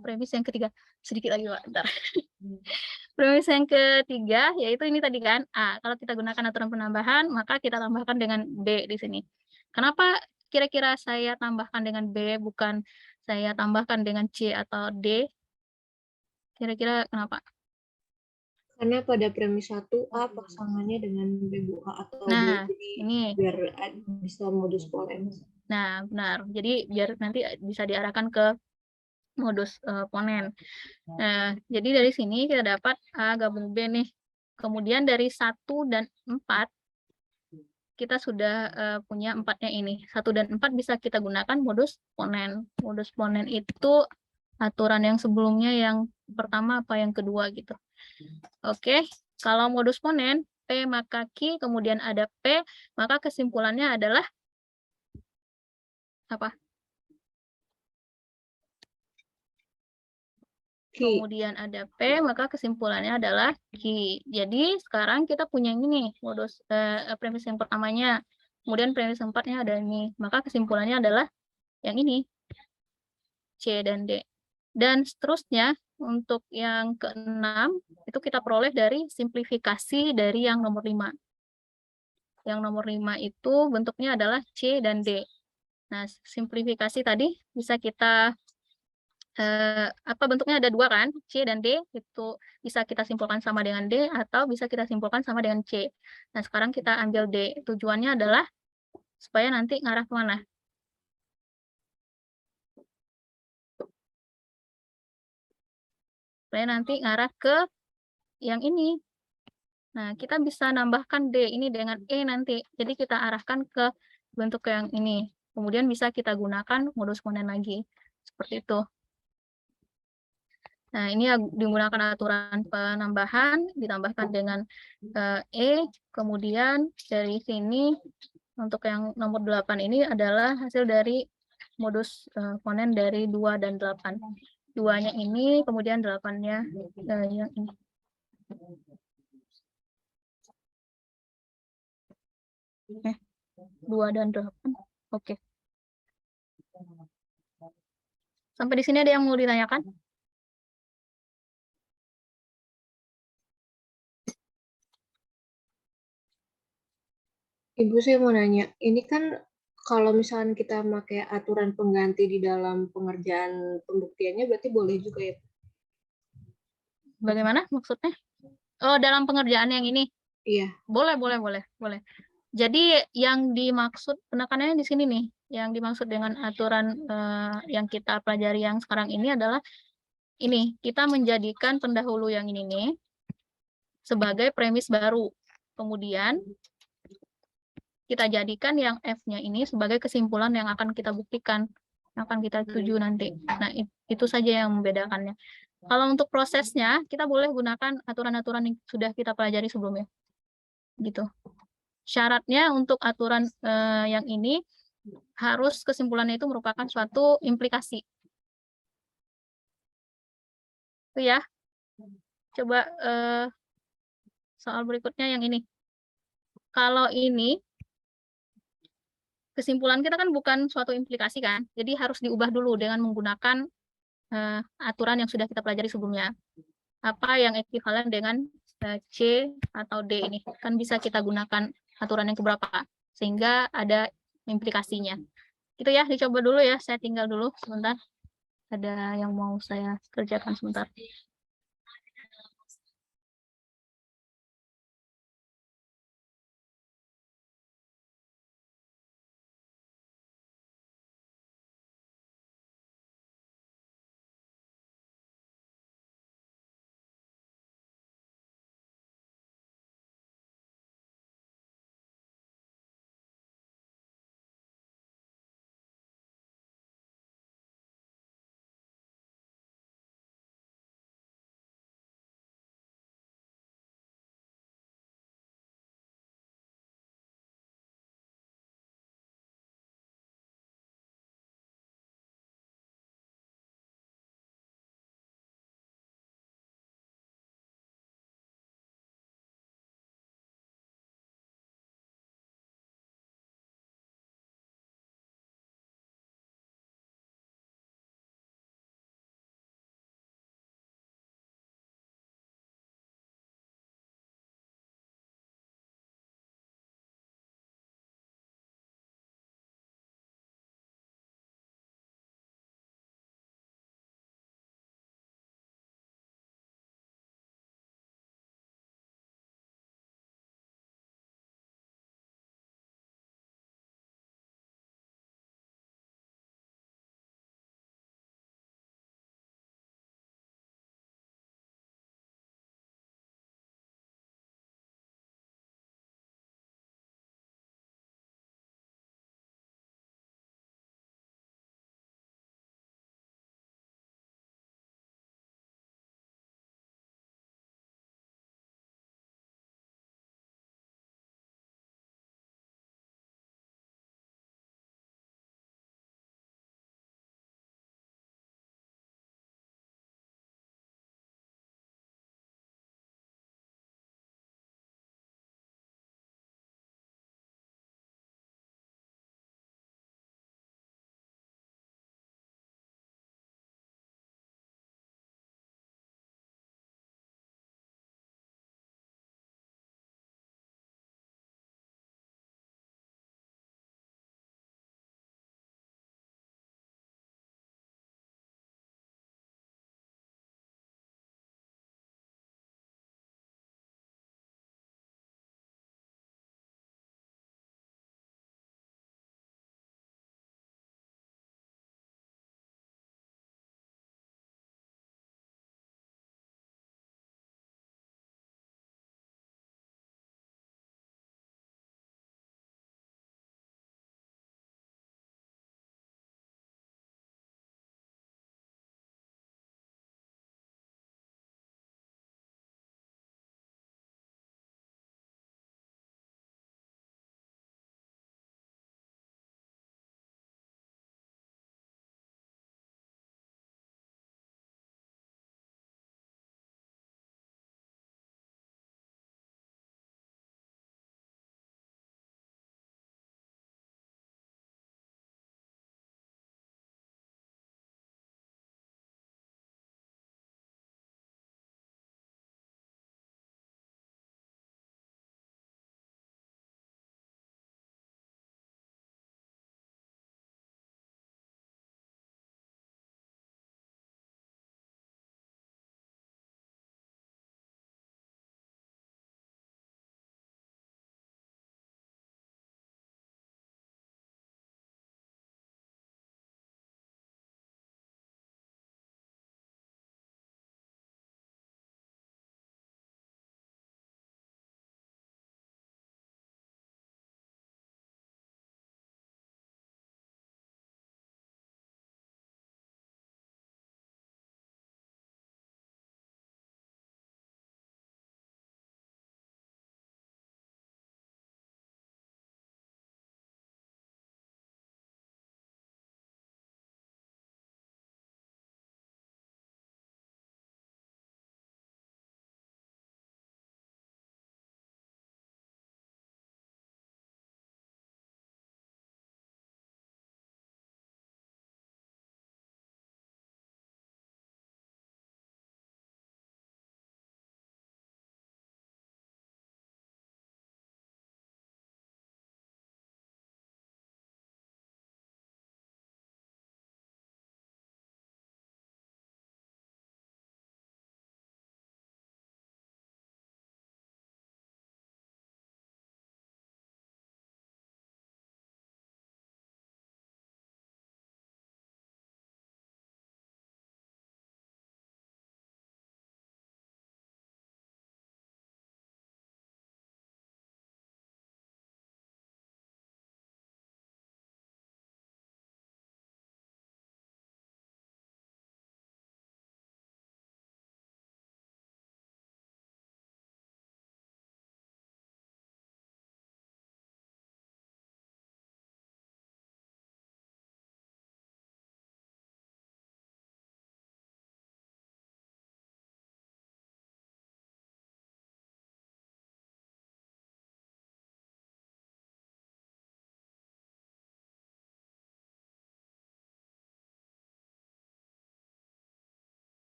premis yang ketiga. Sedikit lagi, Pak. Bentar. Premis yang ketiga, yaitu ini tadi kan, A. Kalau kita gunakan aturan penambahan, maka kita tambahkan dengan B di sini. Kenapa kira-kira saya tambahkan dengan B, bukan saya tambahkan dengan C atau D? Kira-kira kenapa? Karena pada premis 1A pasangannya dengan B, Bu, A atau B. Jadi ini. Biar bisa modus ponens. Nah, benar. Jadi biar nanti bisa diarahkan ke modus ponen. Nah, jadi dari sini kita dapat A gabung B nih. Kemudian dari 1 dan 4, kita sudah punya 4-nya ini. 1 dan 4 bisa kita gunakan modus ponen. Modus ponen itu aturan yang sebelumnya yang pertama apa yang kedua gitu. Oke, kalau modus ponen P maka Q, kemudian ada P, maka kesimpulannya adalah apa? Kemudian ada P, maka kesimpulannya adalah Q. Jadi sekarang kita punya ini nih, modus premis yang pertamanya. Kemudian premis keempatnya ada ini. Maka kesimpulannya adalah yang ini, C dan D. Dan seterusnya, untuk yang keenam, itu kita peroleh dari simplifikasi dari yang nomor 5. Yang nomor 5 itu bentuknya adalah C dan D. Nah, simplifikasi tadi bisa kita apa bentuknya ada 2 kan, C dan D, itu bisa kita simpulkan sama dengan D atau bisa kita simpulkan sama dengan C. Nah, sekarang kita ambil D. Tujuannya adalah supaya nanti ngarah kemana? Supaya nanti ngarah ke yang ini. Nah, kita bisa nambahkan D ini dengan E nanti. Jadi kita arahkan ke bentuk yang ini. Kemudian bisa kita gunakan modus ponen lagi. Seperti itu. Nah, ini digunakan aturan penambahan, ditambahkan dengan E, kemudian dari sini, untuk yang nomor 8 ini adalah hasil dari modus ponen dari 2 dan 8. 2-nya ini, kemudian 8-nya yang ini. Oke, 2 dan 8. Oke. Sampai di sini ada yang mau ditanyakan? Ibu, saya mau nanya, ini kan kalau misalnya kita pakai aturan pengganti di dalam pengerjaan pembuktiannya berarti boleh juga ya? Bagaimana maksudnya? Oh, dalam pengerjaan yang ini? Iya. Boleh. Jadi yang dimaksud penekanannya di sini nih, yang dimaksud dengan aturan yang kita pelajari yang sekarang ini adalah ini, kita menjadikan pendahulu yang ini nih sebagai premis baru. Kemudian kita jadikan yang F-nya ini sebagai kesimpulan yang akan kita buktikan, yang akan kita tuju nanti. Nah, itu saja yang membedakannya. Kalau untuk prosesnya, kita boleh gunakan aturan-aturan yang sudah kita pelajari sebelumnya. Gitu. Syaratnya untuk aturan yang ini harus kesimpulannya itu merupakan suatu implikasi. Itu ya. Coba soal berikutnya yang ini. Kalau ini kesimpulan kita kan bukan suatu implikasi kan, jadi harus diubah dulu dengan menggunakan aturan yang sudah kita pelajari sebelumnya. Apa yang ekuivalen dengan C atau D ini, kan bisa kita gunakan aturan yang keberapa, sehingga ada implikasinya. Itu ya, dicoba dulu ya, saya tinggal dulu sebentar. Ada yang mau saya kerjakan sebentar.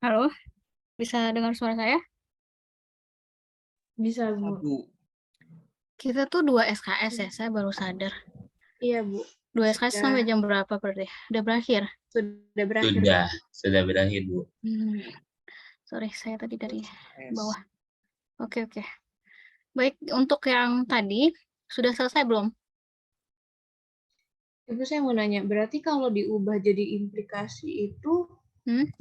Halo, bisa dengar suara saya? Bisa, Bu. Bu. Kita tuh 2 SKS ya, saya baru sadar. Iya, Bu. 2 SKS Sudah. sampai jam berapa berarti? Udah berakhir? Sudah berakhir. Sudah berakhir, Bu. Sorry, saya tadi dari bawah. Oke. Baik, untuk yang tadi, sudah selesai belum? Ibu, saya mau nanya, berarti kalau diubah jadi implikasi itu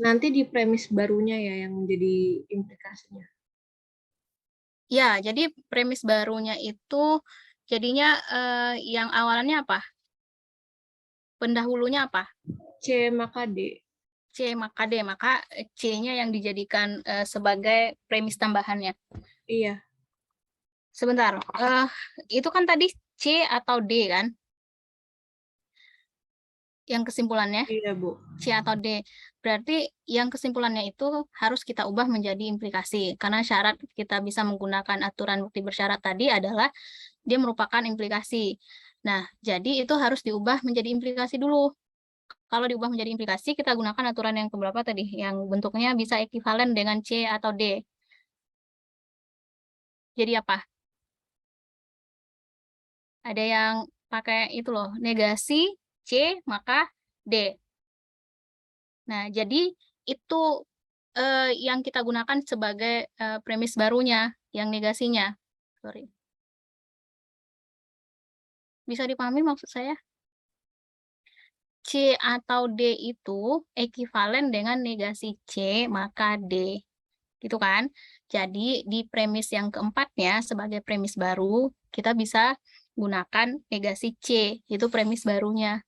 nanti di premis barunya ya yang menjadi implikasinya? Ya, jadi premis barunya itu jadinya yang awalannya apa? Pendahulunya apa? C maka D. C maka D, maka C-nya yang dijadikan sebagai premis tambahannya. Iya. Sebentar, itu kan tadi C atau D kan? Yang kesimpulannya? Iya, Bu. C atau D. Berarti yang kesimpulannya itu harus kita ubah menjadi implikasi. Karena syarat kita bisa menggunakan aturan bukti bersyarat tadi adalah dia merupakan implikasi. Nah, jadi itu harus diubah menjadi implikasi dulu. Kalau diubah menjadi implikasi, kita gunakan aturan yang keberapa tadi? Yang bentuknya bisa ekivalen dengan C atau D. Jadi apa? Ada yang pakai itu loh, negasi C maka D. Nah, jadi itu yang kita gunakan sebagai premis barunya, yang negasinya. Sorry. Bisa dipahami maksud saya? C atau D itu ekivalen dengan negasi C maka D. Gitu kan? Jadi di premis yang keempatnya sebagai premis baru, kita bisa gunakan negasi C, itu premis barunya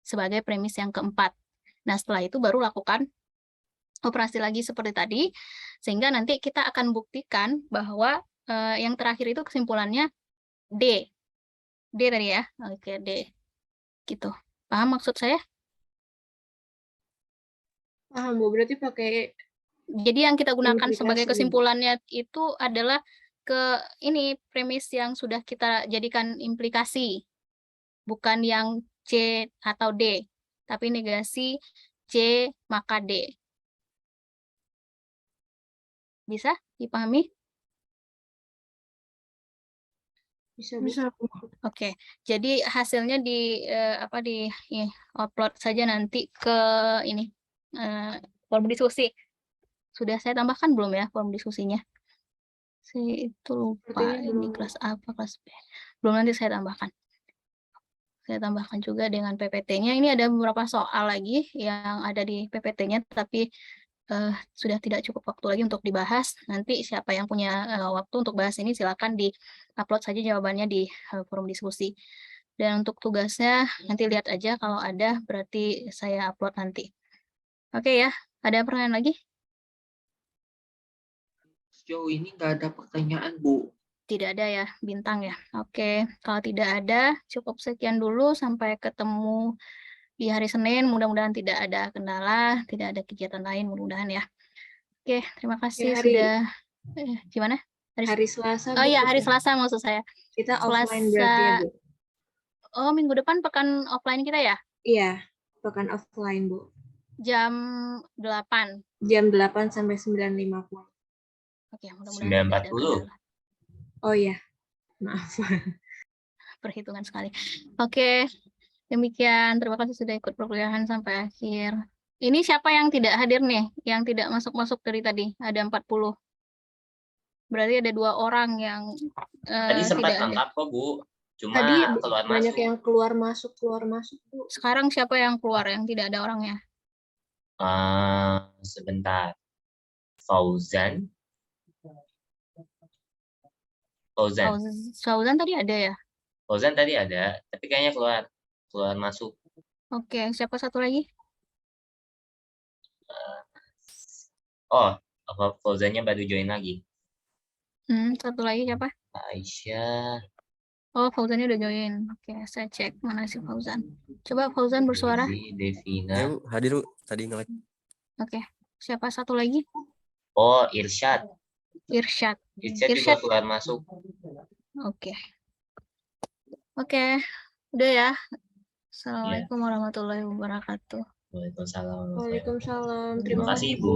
sebagai premis yang keempat. Nah, setelah itu baru lakukan operasi lagi seperti tadi, sehingga nanti kita akan buktikan bahwa yang terakhir itu kesimpulannya D. D tadi ya. Oke, D. Gitu. Paham maksud saya? Paham, Bu. Berarti pakai Jadi yang kita gunakan sebagai implikasi. kesimpulannya itu adalah ini premis yang sudah kita jadikan implikasi. Bukan yang C atau D, tapi negasi C maka D. Bisa dipahami? Bisa. Oke, jadi hasilnya di upload saja nanti ke ini forum diskusi. Sudah saya tambahkan belum ya forum diskusinya? Saya itu lupa ini kelas apa, kelas B. Belum, nanti saya tambahkan. Saya tambahkan juga dengan PPT-nya. Ini ada beberapa soal lagi yang ada di PPT-nya, tapi sudah tidak cukup waktu lagi untuk dibahas. Nanti siapa yang punya waktu untuk bahas ini silakan di-upload saja jawabannya di forum diskusi. Dan untuk tugasnya nanti lihat aja, kalau ada berarti saya upload nanti. Oke ya, ada pertanyaan lagi? Sejauh ini nggak ada pertanyaan, Bu. Tidak ada ya, bintang ya. Oke, kalau tidak ada, cukup sekian dulu. Sampai ketemu di hari Senin. Mudah-mudahan tidak ada kendala, tidak ada kegiatan lain, mudah-mudahan ya. Oke, terima kasih sudah. Gimana? Hari Selasa. Oh iya, hari Selasa maksud saya. Kita offline berarti ya, Bu? Oh, minggu depan pekan offline kita ya? Iya, pekan offline, Bu. Jam 8. Jam 8 sampai 9.50. Oke, mudah-mudahan tidak ada kendala. Oh iya, maaf. Perhitungan sekali. Oke, demikian. Terima kasih sudah ikut perkuliahan sampai akhir. Ini siapa yang tidak hadir nih? Yang tidak masuk-masuk dari tadi? Ada 40. Berarti ada 2 orang yang tadi sempat tidak lengkap kok, Bu. Cuma tadi keluar banyak masuk. yang keluar masuk, Bu. Sekarang siapa yang keluar yang tidak ada orangnya? Sebentar. Fauzan tadi ada ya? Fauzan tadi ada, tapi kayaknya keluar masuk. Oke, siapa satu lagi? Fauzannya baru join lagi. Satu lagi siapa? Aisyah. Oh, Fauzannya udah join. Oke, saya cek mana si Fauzan. Coba Fauzan bersuara. Devina. Ayo, hadir, Bu. Tadi nge-like. Oke, siapa satu lagi? Oh, Irsyad. Irsyad juga keluar masuk. Oke, udah ya. Assalamualaikum warahmatullahi wabarakatuh. Waalaikumsalam. Waalaikumsalam. Terima kasih, Bu.